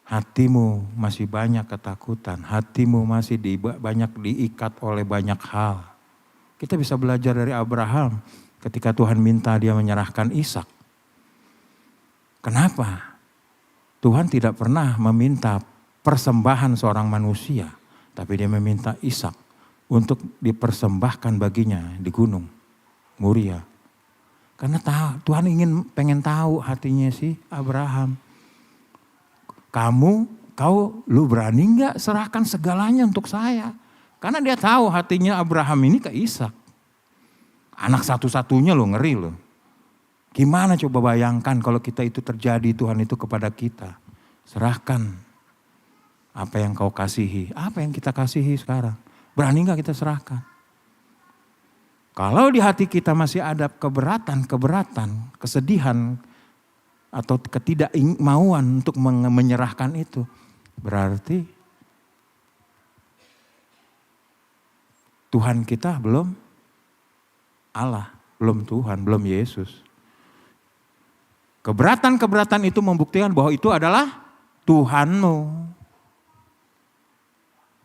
Hatimu masih banyak ketakutan, hatimu masih banyak diikat oleh banyak hal. Kita bisa belajar dari Abraham ketika Tuhan minta dia menyerahkan Ishak. Kenapa? Tuhan tidak pernah meminta persembahan seorang manusia, tapi dia meminta Ishak untuk dipersembahkan baginya di gunung Moria. Karena Tuhan pengen tahu hatinya si Abraham. Lu berani gak serahkan segalanya untuk saya? Karena dia tahu hatinya Abraham ini ke Ishak. Anak satu-satunya lo, ngeri lo. Gimana coba bayangkan kalau kita itu terjadi, Tuhan itu kepada kita. Serahkan apa yang kau kasihi. Apa yang kita kasihi sekarang? Berani gak kita serahkan? Kalau di hati kita masih ada keberatan, kesedihan, atau ketidakmauan untuk menyerahkan itu, berarti Tuhan kita belum Allah, belum Tuhan, belum Yesus. Keberatan itu membuktikan bahwa itu adalah Tuhanmu.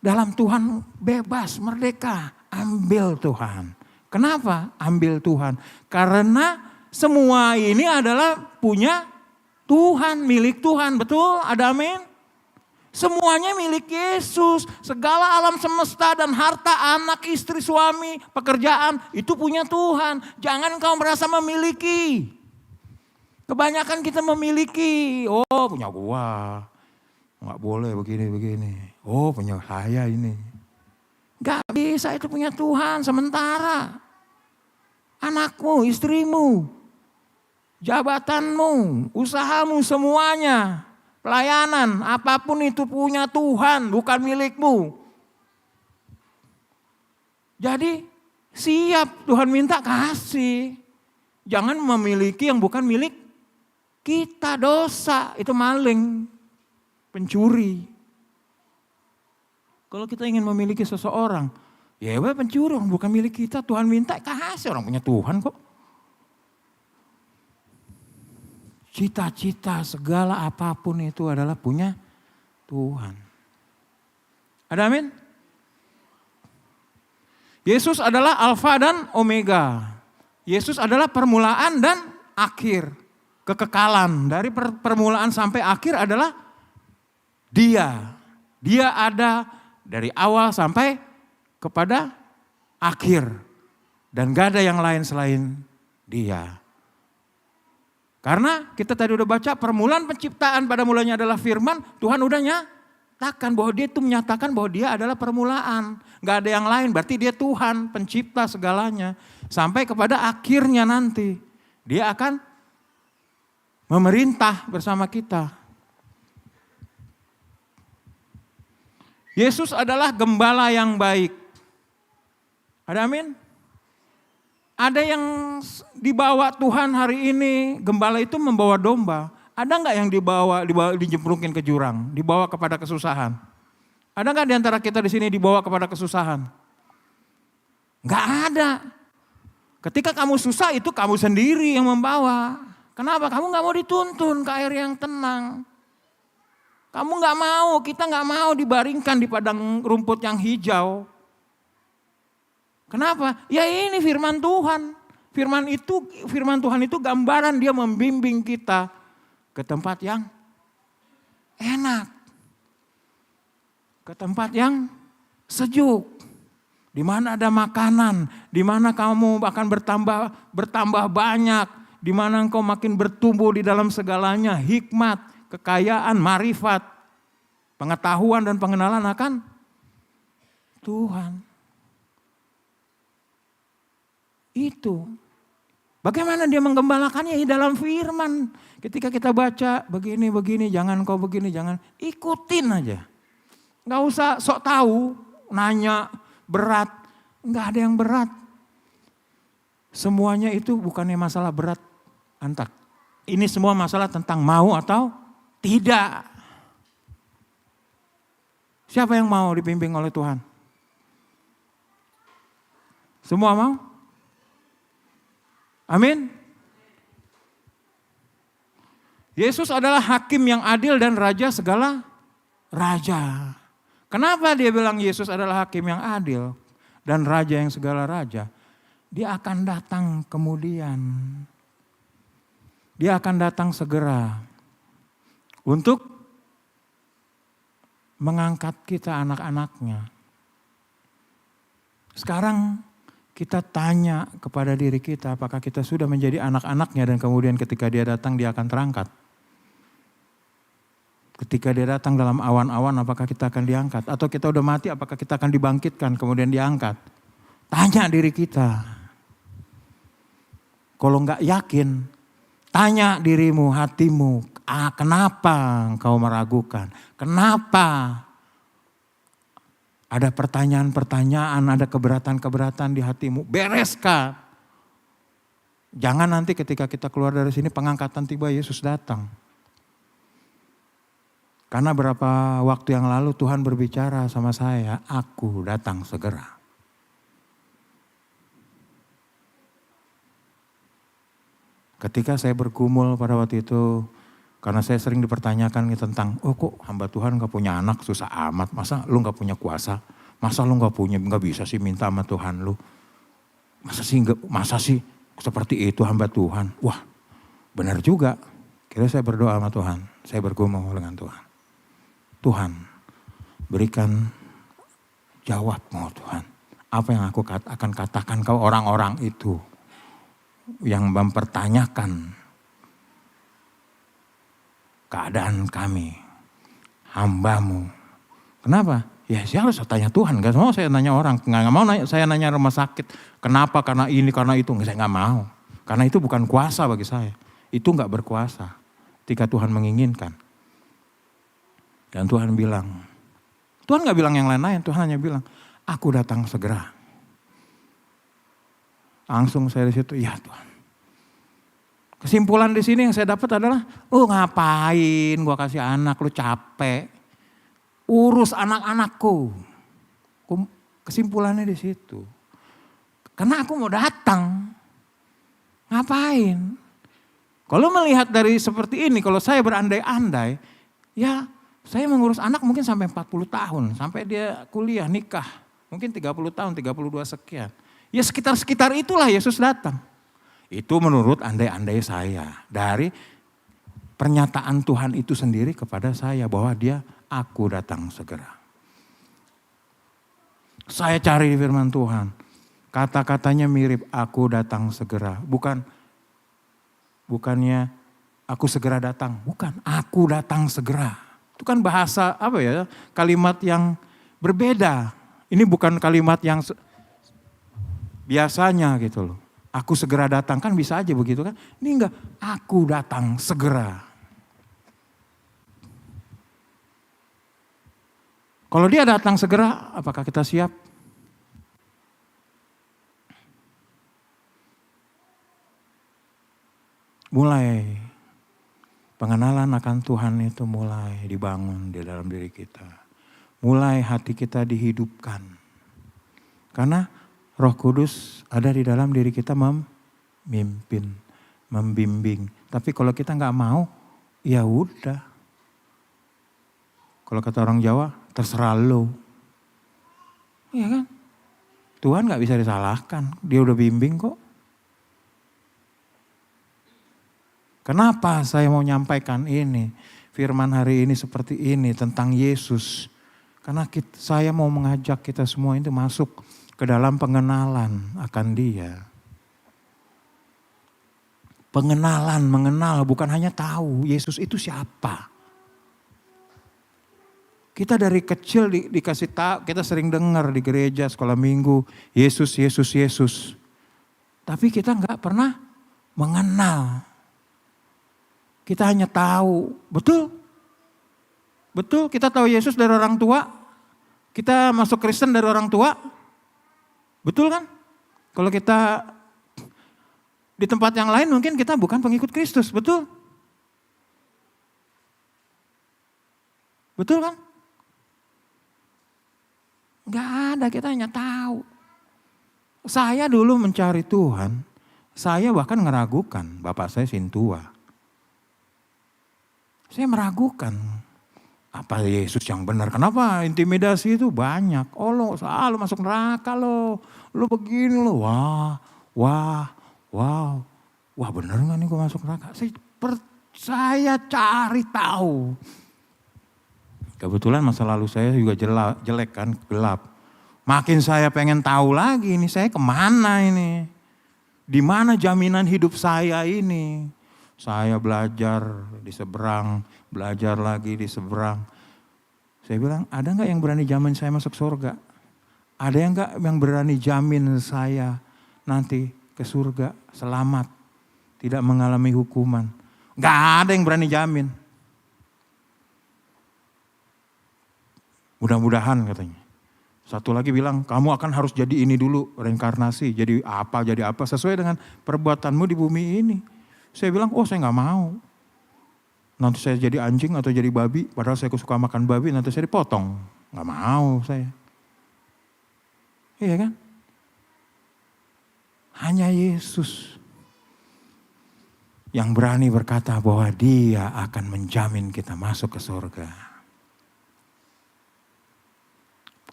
Dalam Tuhan bebas, merdeka, ambil Tuhan. Kenapa ambil Tuhan? Karena semua ini adalah punya Tuhan, milik Tuhan, betul? Ada amin? Semuanya milik Yesus. Segala alam semesta dan harta, anak, istri, suami, pekerjaan, itu punya Tuhan. Jangan kau merasa memiliki. Kebanyakan kita memiliki, oh punya gua, nggak boleh begini. Oh punya saya ini. Gak bisa, itu punya Tuhan sementara. Anakmu, istrimu, jabatanmu, usahamu, semuanya, pelayanan, apapun itu punya Tuhan, bukan milikmu. Jadi siap, Tuhan minta kasih. Jangan memiliki yang bukan milik kita. Dosa, itu maling, pencuri. Kalau kita ingin memiliki seseorang, ya pencuri, orang bukan milik kita. Tuhan minta kasih, orang punya Tuhan kok. Cita-cita segala apapun itu adalah punya Tuhan. Ada amin? Yesus adalah Alfa dan Omega. Yesus adalah permulaan dan akhir. Kekekalan dari permulaan sampai akhir adalah Dia. Dia ada dari awal sampai kepada akhir. Dan gak ada yang lain selain Dia. Karena kita tadi udah baca permulaan penciptaan pada mulanya adalah firman. Tuhan udah nyatakan bahwa dia itu menyatakan bahwa dia adalah permulaan. Gak ada yang lain, berarti dia Tuhan pencipta segalanya. Sampai kepada akhirnya nanti. Dia akan memerintah bersama kita. Yesus adalah gembala yang baik. Ada amin? Ada yang dibawa Tuhan hari ini, gembala itu membawa domba. Ada enggak yang dijemprukin ke jurang, dibawa kepada kesusahan? Ada enggak di antara kita di sini dibawa kepada kesusahan? Enggak ada. Ketika kamu susah itu kamu sendiri yang membawa. Kenapa? Kamu enggak mau dituntun ke air yang tenang. Kamu enggak mau, kita enggak mau dibaringkan di padang rumput yang hijau. Kenapa? Ya ini firman Tuhan. Firman Tuhan itu gambaran, dia membimbing kita ke tempat yang enak. Ke tempat yang sejuk. di mana ada makanan, di mana kamu akan bertambah banyak, di mana engkau makin bertumbuh di dalam segalanya, hikmat, kekayaan, marifat, pengetahuan dan pengenalan akan Tuhan. Itu. Bagaimana dia menggembalakannya di dalam firman. Ketika kita baca begini, jangan kau begini, jangan. Ikutin aja. Gak usah sok tahu, nanya, berat. Gak ada yang berat. Semuanya itu bukannya masalah berat. Antak. Ini semua masalah tentang mau atau tidak. Siapa yang mau dipimpin oleh Tuhan? Semua mau? Amin. Yesus adalah hakim yang adil dan raja segala raja. Kenapa dia bilang Yesus adalah hakim yang adil dan raja yang segala raja? Dia akan datang kemudian. Dia akan datang segera untuk mengangkat kita anak-anaknya. Sekarang kita tanya kepada diri kita apakah kita sudah menjadi anak-anaknya dan kemudian ketika dia datang dia akan terangkat. Ketika dia datang dalam awan-awan apakah kita akan diangkat. Atau kita udah mati apakah kita akan dibangkitkan kemudian diangkat. Tanya diri kita. Kalau enggak yakin, tanya dirimu, hatimu. Kenapa engkau meragukan? Kenapa? Ada pertanyaan-pertanyaan, ada keberatan-keberatan di hatimu. Bereskan. Jangan nanti ketika kita keluar dari sini pengangkatan tiba Yesus datang. Karena berapa waktu yang lalu Tuhan berbicara sama saya, aku datang segera. Ketika saya bergumul pada waktu itu, karena saya sering dipertanyakan tentang, oh kok hamba Tuhan gak punya anak susah amat, masa lu gak punya kuasa, masa lu gak bisa sih minta sama Tuhan lu, masa sih seperti itu hamba Tuhan. Wah benar juga, kira saya berdoa sama Tuhan, saya bergumul dengan Tuhan. Tuhan berikan jawabmu Tuhan, apa yang aku akan katakan kau orang-orang itu yang mempertanyakan keadaan kami, hambamu. Kenapa? Ya saya harus tanya Tuhan, gak mau saya nanya orang, gak mau saya nanya rumah sakit. Kenapa? Karena ini, karena itu, saya gak mau. Karena itu bukan kuasa bagi saya, itu gak berkuasa ketika Tuhan menginginkan. Dan Tuhan bilang, Tuhan gak bilang yang lain-lain, Tuhan hanya bilang, aku datang segera. Langsung saya di situ, ya Tuhan. Kesimpulan di sini yang saya dapat adalah, ngapain gua kasih anak, lu capek. Urus anak-anakku. Kesimpulannya di situ. Karena aku mau datang. Ngapain? Kalau melihat dari seperti ini, kalau saya berandai-andai, ya saya mengurus anak mungkin sampai 40 tahun. Sampai dia kuliah, nikah. Mungkin 30 tahun, 32 sekian. Ya sekitar itulah Yesus datang. Itu menurut andai-andai saya. Dari pernyataan Tuhan itu sendiri kepada saya. Bahwa dia, aku datang segera. Saya cari di firman Tuhan. Kata-katanya mirip, aku datang segera. Bukannya aku segera datang. Bukan, aku datang segera. Itu kan bahasa kalimat yang berbeda. Ini bukan kalimat yang biasanya gitu loh. Aku segera datang, kan bisa aja begitu kan. Ini enggak, aku datang segera. Kalau dia datang segera, apakah kita siap? Mulai pengenalan akan Tuhan itu mulai dibangun di dalam diri kita. Mulai hati kita dihidupkan. Karena Roh Kudus ada di dalam diri kita memimpin, membimbing. Tapi kalau kita nggak mau, ya udah. Kalau kata orang Jawa, terserah lo. Iya kan? Tuhan nggak bisa disalahkan, dia udah bimbing kok. Kenapa saya mau nyampaikan ini? Firman hari ini seperti ini tentang Yesus. Karena saya mau mengajak kita semua itu masuk ke dalam pengenalan akan Dia. Pengenalan, mengenal, bukan hanya tahu Yesus itu siapa. Kita dari kecil dikasih tahu, kita sering dengar di gereja, sekolah minggu, Yesus, Yesus, Yesus. Tapi kita nggak pernah mengenal. Kita hanya tahu, betul? Betul, kita tahu Yesus dari orang tua. Kita masuk Kristen dari orang tua. Betul kan? Kalau kita di tempat yang lain mungkin kita bukan pengikut Kristus, betul? Betul kan? Gak ada, kita hanya tahu. Saya dulu mencari Tuhan, saya bahkan meragukan, bapak saya sintua. Saya meragukan, apa Yesus yang benar? Kenapa intimidasi itu banyak? Oh lo selalu masuk neraka lo begini lo, wah benar nggak nih gue masuk neraka? Saya cari tahu. Kebetulan masa lalu saya juga jelek kan, gelap. Makin saya pengen tahu lagi ini saya kemana ini. Di mana jaminan hidup saya ini. Saya belajar di seberang, belajar lagi di seberang. Saya bilang, ada nggak yang berani jamin saya masuk surga? Ada yang nggak yang berani jamin saya nanti ke surga selamat, tidak mengalami hukuman? Nggak ada yang berani jamin. Mudah-mudahan katanya. Satu lagi bilang, kamu akan harus jadi ini dulu, reinkarnasi, jadi apa sesuai dengan perbuatanmu di bumi ini. Saya bilang, oh saya nggak mau. Nanti saya jadi anjing atau jadi babi, padahal saya suka makan babi, nanti saya dipotong. Nggak mau saya. Iya kan? Hanya Yesus yang berani berkata bahwa Dia akan menjamin kita masuk ke surga.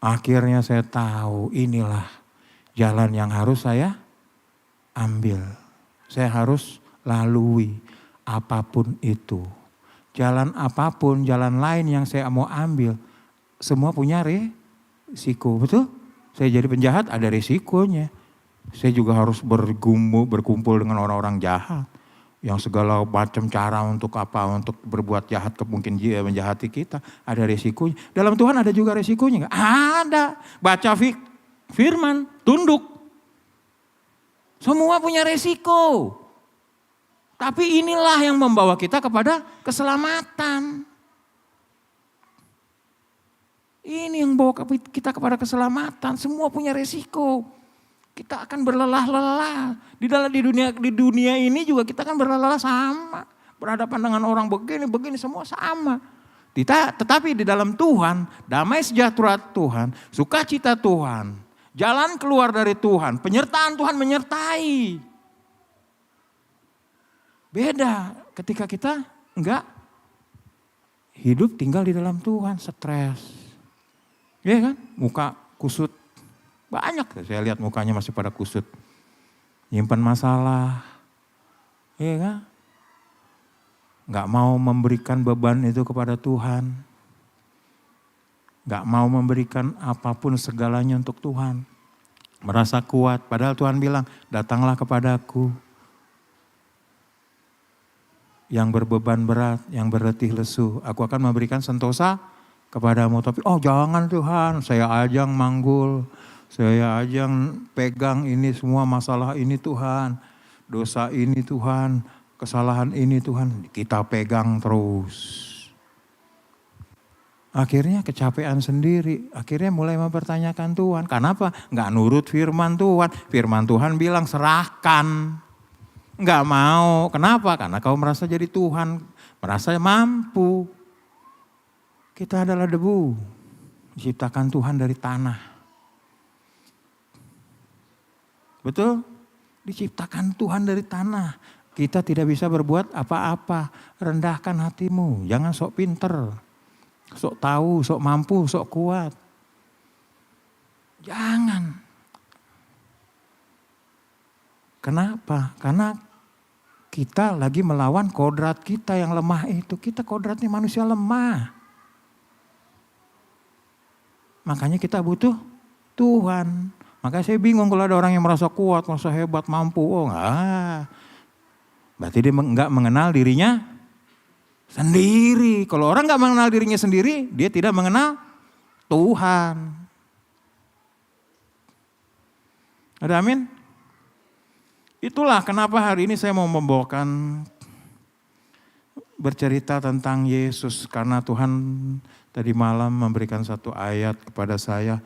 Akhirnya saya tahu inilah jalan yang harus saya ambil. Saya harus lalui apapun itu. Jalan apapun, jalan lain yang saya mau ambil, semua punya resiko, betul? Saya jadi penjahat ada resikonya. Saya juga harus berkumpul dengan orang-orang jahat. Yang segala macam cara untuk untuk berbuat jahat, mungkin dia menjahati kita. Ada resikonya. Dalam Tuhan ada juga resikonya. Nggak ada. Baca firman, tunduk. Semua punya resiko. Tapi inilah yang membawa kita kepada keselamatan. Ini yang membawa kita kepada keselamatan. Semua punya resiko. Kita akan berlelah-lelah. Di dunia ini juga kita akan berlelah sama. Berhadapan dengan orang begini semua sama. Tetapi di dalam Tuhan, damai sejahtera Tuhan, sukacita Tuhan, jalan keluar dari Tuhan, penyertaan Tuhan menyertai. Beda ketika kita enggak hidup tinggal di dalam Tuhan, stres. Iya kan? Muka kusut. Banyak saya lihat mukanya masih pada kusut. Nyimpan masalah. Iya kan? Gak mau memberikan beban itu kepada Tuhan. Gak mau memberikan apapun segalanya untuk Tuhan. Merasa kuat. Padahal Tuhan bilang, datanglah kepadaku. Yang berbeban berat, yang berletih lesu. Aku akan memberikan sentosa kepadamu. Tapi jangan Tuhan, saya ajang manggul. Saya ajang pegang ini semua masalah ini Tuhan. Dosa ini Tuhan. Kesalahan ini Tuhan. Kita pegang terus. Akhirnya kecapean sendiri. Akhirnya mulai mempertanyakan Tuhan. Kenapa? Gak nurut firman Tuhan. Firman Tuhan bilang serahkan. Gak mau. Kenapa? Karena kau merasa jadi Tuhan. Merasa mampu. Kita adalah debu. Diciptakan Tuhan dari tanah. Betul? Diciptakan Tuhan dari tanah. Kita tidak bisa berbuat apa-apa. Rendahkan hatimu. Jangan sok pinter. Sok tahu, sok mampu, sok kuat. Jangan. Kenapa? Karena kita lagi melawan kodrat kita yang lemah itu. Kita kodratnya manusia lemah. Makanya kita butuh Tuhan. Makanya saya bingung kalau ada orang yang merasa kuat, merasa hebat, mampu. Oh enggak. Berarti dia enggak mengenal dirinya sendiri. Kalau orang enggak mengenal dirinya sendiri, dia tidak mengenal Tuhan. Ada amin? Itulah kenapa hari ini saya mau membawakan bercerita tentang Yesus. Karena Tuhan tadi malam memberikan satu ayat kepada saya.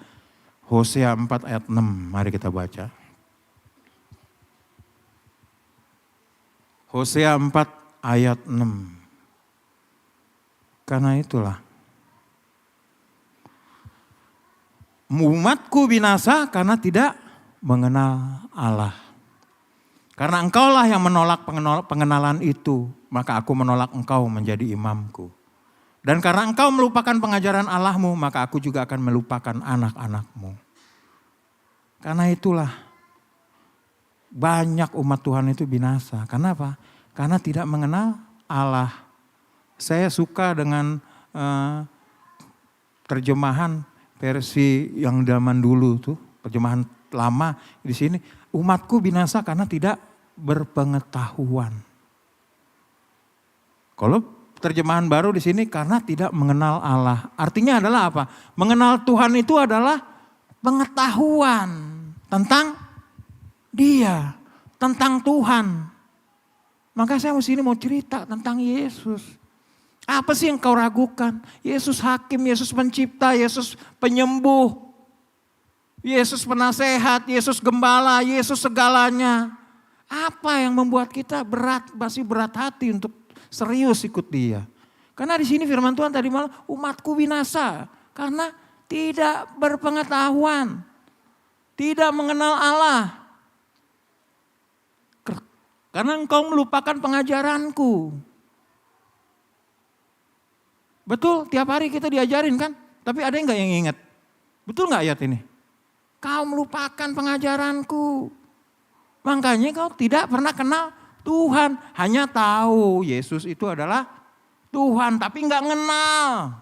Hosea 4 ayat 6, mari kita baca. Hosea 4 ayat 6. Karena itulah. Umatku binasa karena tidak mengenal Allah. Karena engkaulah yang menolak pengenalan itu, maka aku menolak engkau menjadi imamku. Dan karena engkau melupakan pengajaran Allahmu, maka aku juga akan melupakan anak-anakmu. Karena itulah banyak umat Tuhan itu binasa. Karena apa? Karena tidak mengenal Allah. Saya suka dengan terjemahan versi yang zaman dulu tuh, terjemahan lama di sini. Umatku binasa karena tidak berpengetahuan. Kalau terjemahan baru di sini karena tidak mengenal Allah. Artinya adalah apa? Mengenal Tuhan itu adalah pengetahuan tentang Dia, tentang Tuhan. Maka saya sini mau cerita tentang Yesus. Apa sih yang kau ragukan? Yesus hakim, Yesus pencipta, Yesus penyembuh, Yesus penasehat, Yesus gembala, Yesus segalanya. Apa yang membuat kita masih berat hati untuk serius ikut Dia? Karena di sini firman Tuhan tadi malam, umatku binasa karena tidak berpengetahuan, tidak mengenal Allah. Karena engkau melupakan pengajaranku. Betul, tiap hari kita diajarin kan? Tapi ada yang gak yang ingat? Betul gak ayat ini? Kau melupakan pengajaranku. Makanya kau tidak pernah kenal Tuhan. Hanya tahu Yesus itu adalah Tuhan, tapi gak kenal.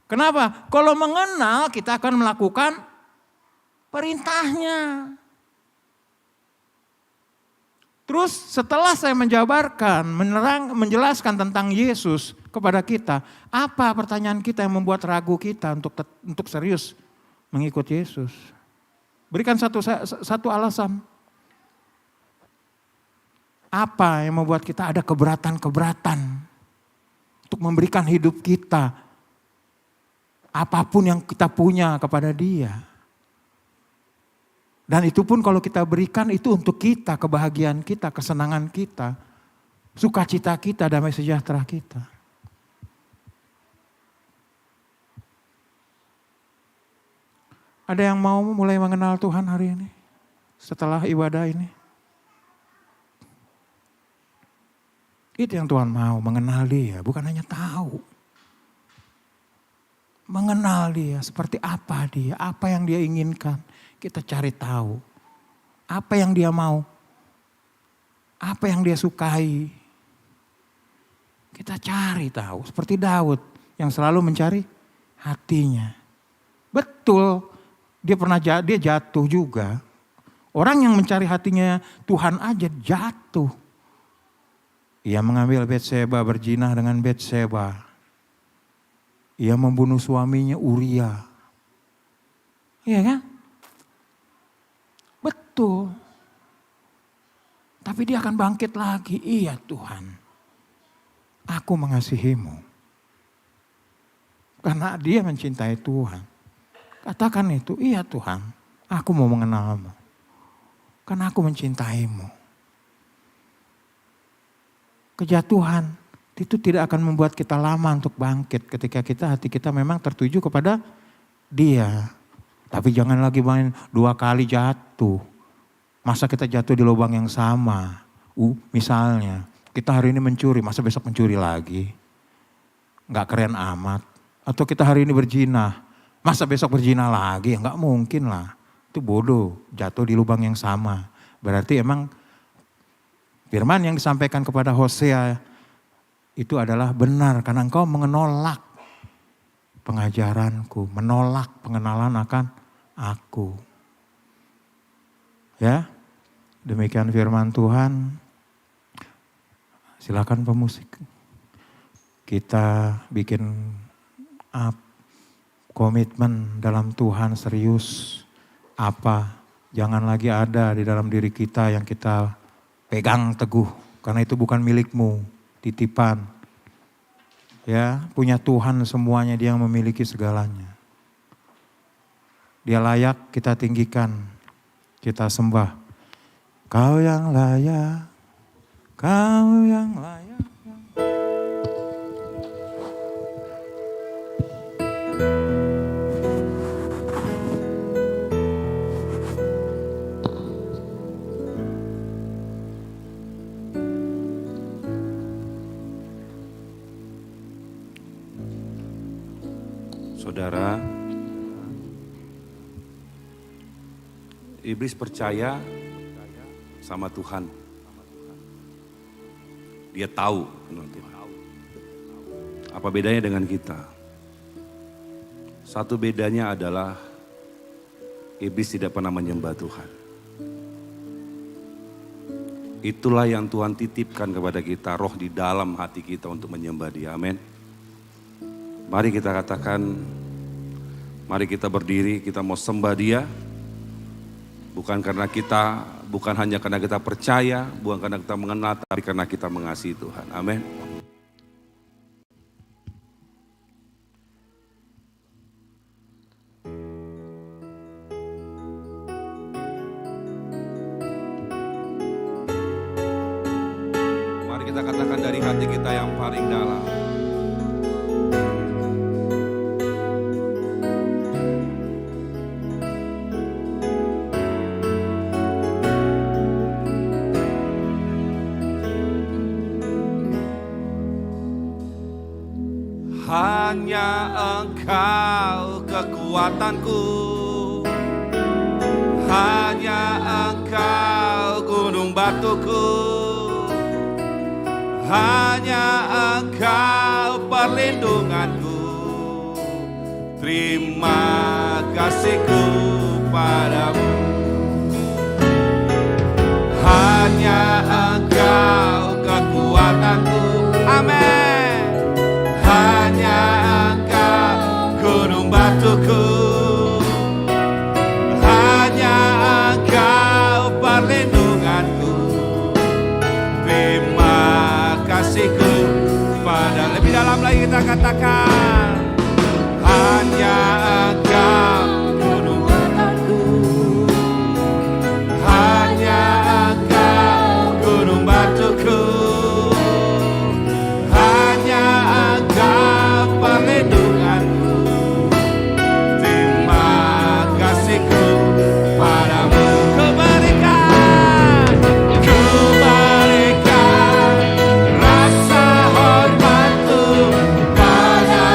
Kenapa? Kalau mengenal kita akan melakukan perintahnya. Terus setelah saya menjabarkan, menjelaskan tentang Yesus kepada kita, apa pertanyaan kita yang membuat ragu kita untuk serius mengikut Yesus? Berikan satu alasan. Apa yang membuat kita ada keberatan-keberatan untuk memberikan hidup kita, apapun yang kita punya kepada Dia. Dan itu pun kalau kita berikan itu untuk kita, kebahagiaan kita, kesenangan kita, sukacita kita, damai sejahtera kita. Ada yang mau mulai mengenal Tuhan hari ini? Setelah ibadah ini? Itu yang Tuhan mau, mengenal Dia, bukan hanya tahu. Mengenal Dia, seperti apa Dia, apa yang Dia inginkan. Kita cari tahu. Apa yang Dia mau. Apa yang Dia sukai. Kita cari tahu. Seperti Daud yang selalu mencari hatinya. Betul, dia jatuh juga. Orang yang mencari hatinya Tuhan aja jatuh. Ia mengambil Betseba, berzina dengan Betseba. Ia membunuh suaminya Uria. Iya kan? Betul. Tapi dia akan bangkit lagi. Iya Tuhan, aku mengasihimu. Karena dia mencintai Tuhan. Katakan itu, iya Tuhan, aku mau mengenalmu. Karena aku mencintaimu. Kejatuhan itu tidak akan membuat kita lama untuk bangkit ketika hati kita memang tertuju kepada Dia. Tapi jangan lagi main 2 kali jatuh. Masa kita jatuh di lubang yang sama. Misalnya kita hari ini mencuri, masa besok mencuri lagi. Gak keren amat. Atau kita hari ini berzina, masa besok berzina lagi? Gak mungkin lah. Itu bodoh, jatuh di lubang yang sama. Berarti emang firman yang disampaikan kepada Hosea itu adalah benar. Karena engkau menolak pengajaranku, menolak pengenalan akan aku. Ya, demikian firman Tuhan. Silakan pemusik. Kita bikin komitmen dalam Tuhan serius. Apa, jangan lagi ada di dalam diri kita yang kita pegang teguh. Karena itu bukan milikmu, titipan. Ya, punya Tuhan semuanya, Dia yang memiliki segalanya. Dia layak kita tinggikan, kita sembah. Kau yang layak, Kau yang layak. Saudara, iblis percaya sama Tuhan. Dia tahu. Apa bedanya dengan kita? Satu bedanya adalah iblis tidak pernah menyembah Tuhan. Itulah yang Tuhan titipkan kepada kita, roh di dalam hati kita untuk menyembah Dia. Amin. Mari kita katakan, mari kita berdiri, kita mau sembah Dia. Bukan hanya karena kita percaya, bukan karena kita mengenal, tapi karena kita mengasihi Tuhan. Amin. Mari kita katakan dari hati kita yang paling dalam. Hanya Engkau kekuatanku, hanya Engkau gunung batuku, hanya Engkau perlindunganku. Terima kasihku padamu. Hanya Engkau kekuatanku, amin. Hanya Engkau gunung batuku, hanya Engkau perlindunganku. Terima kasihku pada lebih dalam lagi kita katakan. Hanya Engkau gunung batuku, hanya Engkau gunung batuku. Perlindunganku, terima kasihku padamu. Ku berikan rasa hormatku pada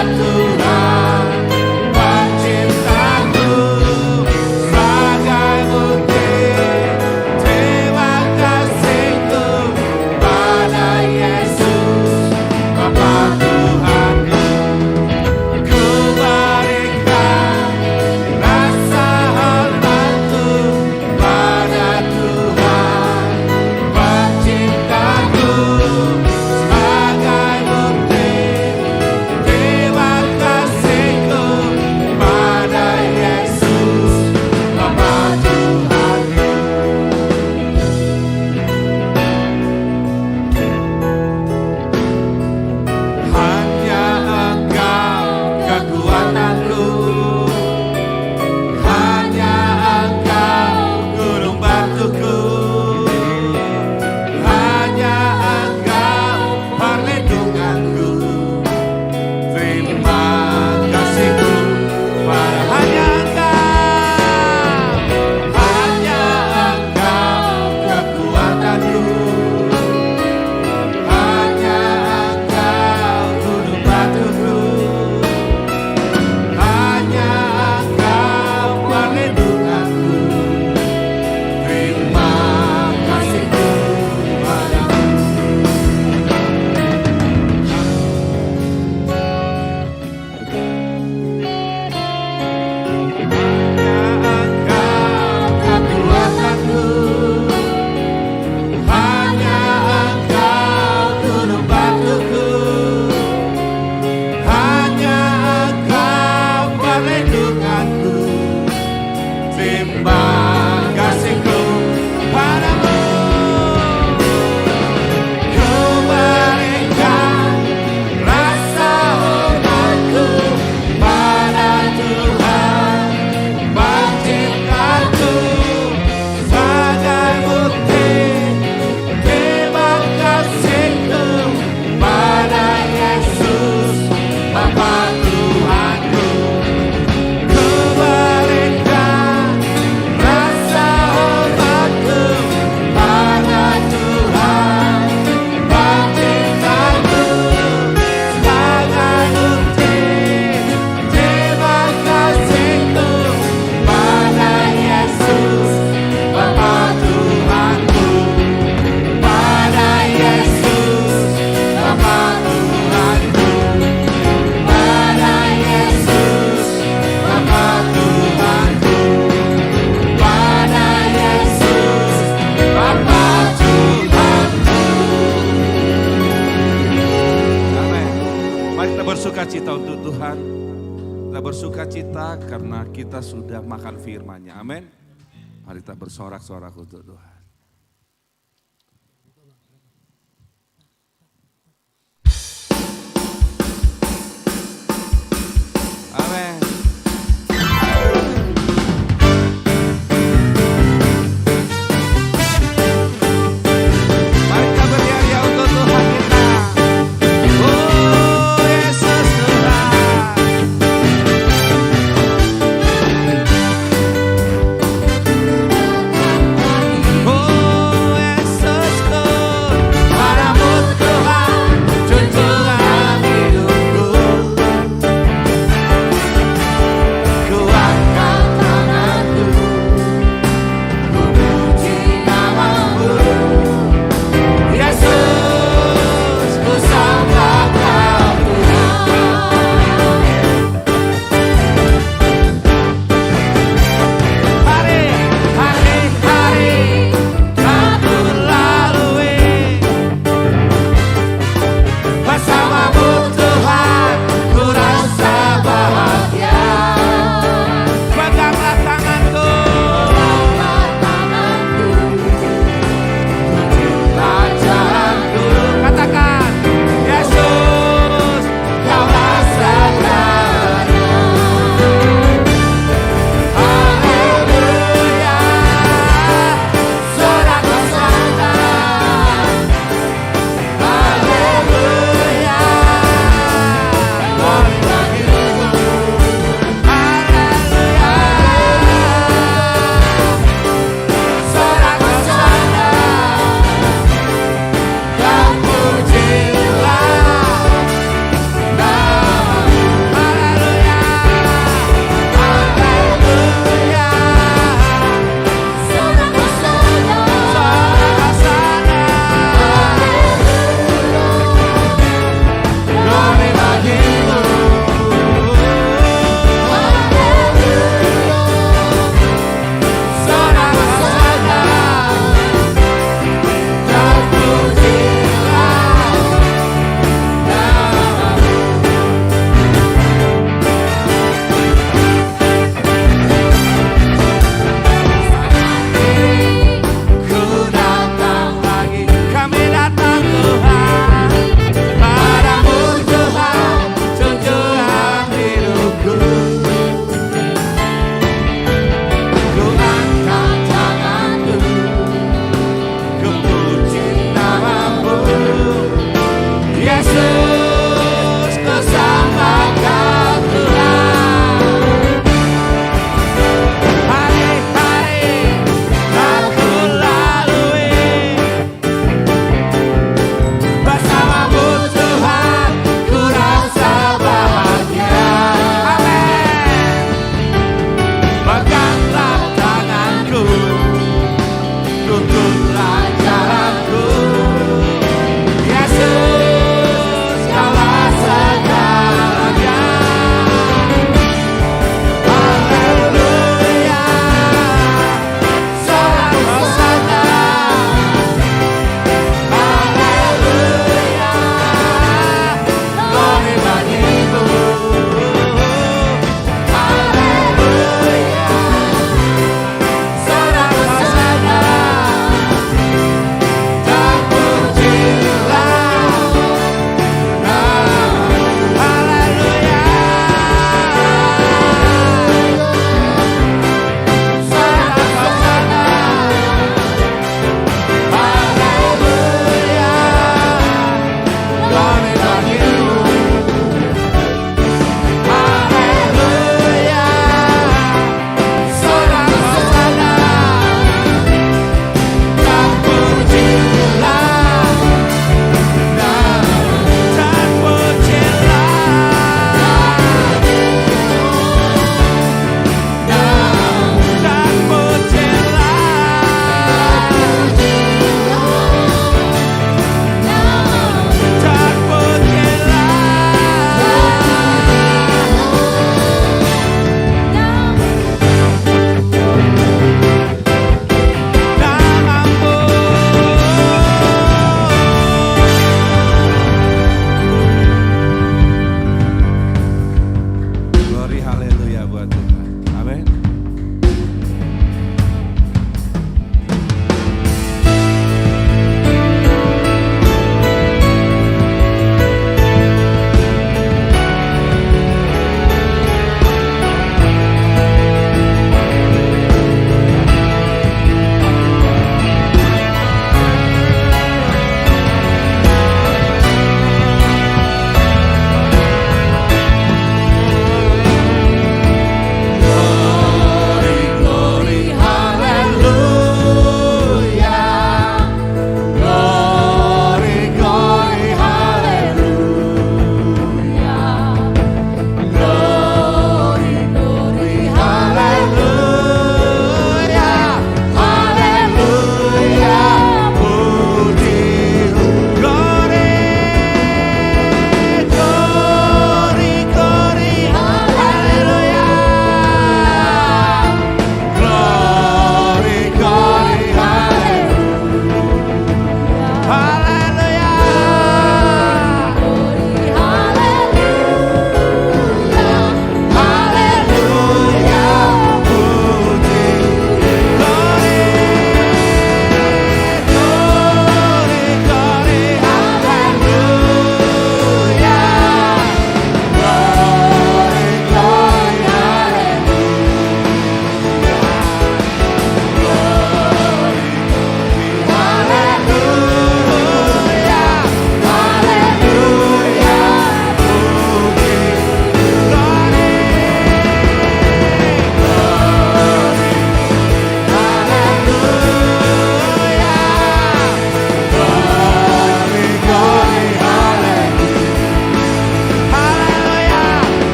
kita karena kita sudah makan firman-Nya. Amin. Mari kita bersorak-sorak untuk Tuhan. Amin. Mari kita berdiri untuk Tuhan kita. Oh Yesus Tuhan. Oh Yesusku, padamu Tuhan, junjungan hidupku.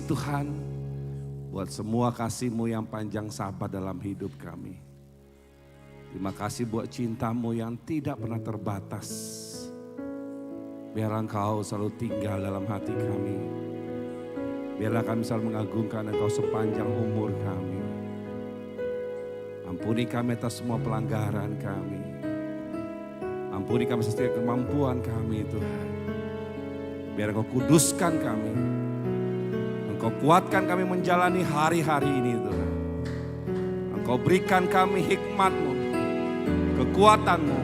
kasih Tuhan buat semua kasih-Mu yang panjang sabar dalam hidup kami. Terima kasih buat cinta-Mu yang tidak pernah terbatas. Biarlah Engkau selalu tinggal dalam hati kami. Biarlah kami selalu mengagungkan Engkau sepanjang umur kami. Ampuni kami atas semua pelanggaran kami. Ampuni kami setiap kemampuan kami Tuhan. Biar Engkau kuduskan kami. Engkau kuatkan kami menjalani hari-hari ini Tuhan. Engkau berikan kami hikmat-Mu, kekuatan-Mu,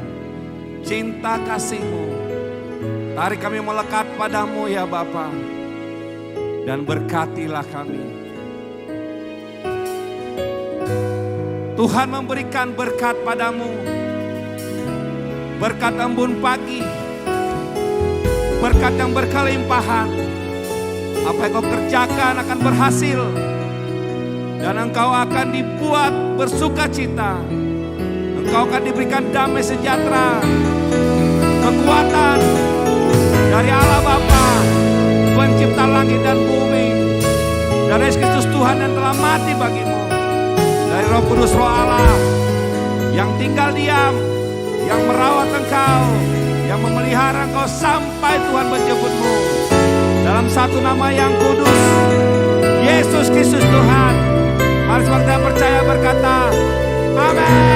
cinta kasih-Mu. Tarik kami melekat padamu ya Bapa. Dan berkatilah kami. Tuhan memberikan berkat padamu. Berkat embun pagi. Berkat yang berkelimpahan. Apa yang kau kerjakan akan berhasil. Dan engkau akan dibuat bersukacita. Engkau akan diberikan damai sejahtera. Kekuatan dari Allah Bapa, pencipta langit dan bumi. Dari Yesus Kristus Tuhan yang telah mati bagimu. Dari Roh Kudus Roh Allah yang tinggal diam, yang merawat engkau, yang memelihara engkau sampai Tuhan menjemputmu. Dalam satu nama yang kudus, Yesus Kristus Tuhan. Mari semua kita percaya berkata, Amin.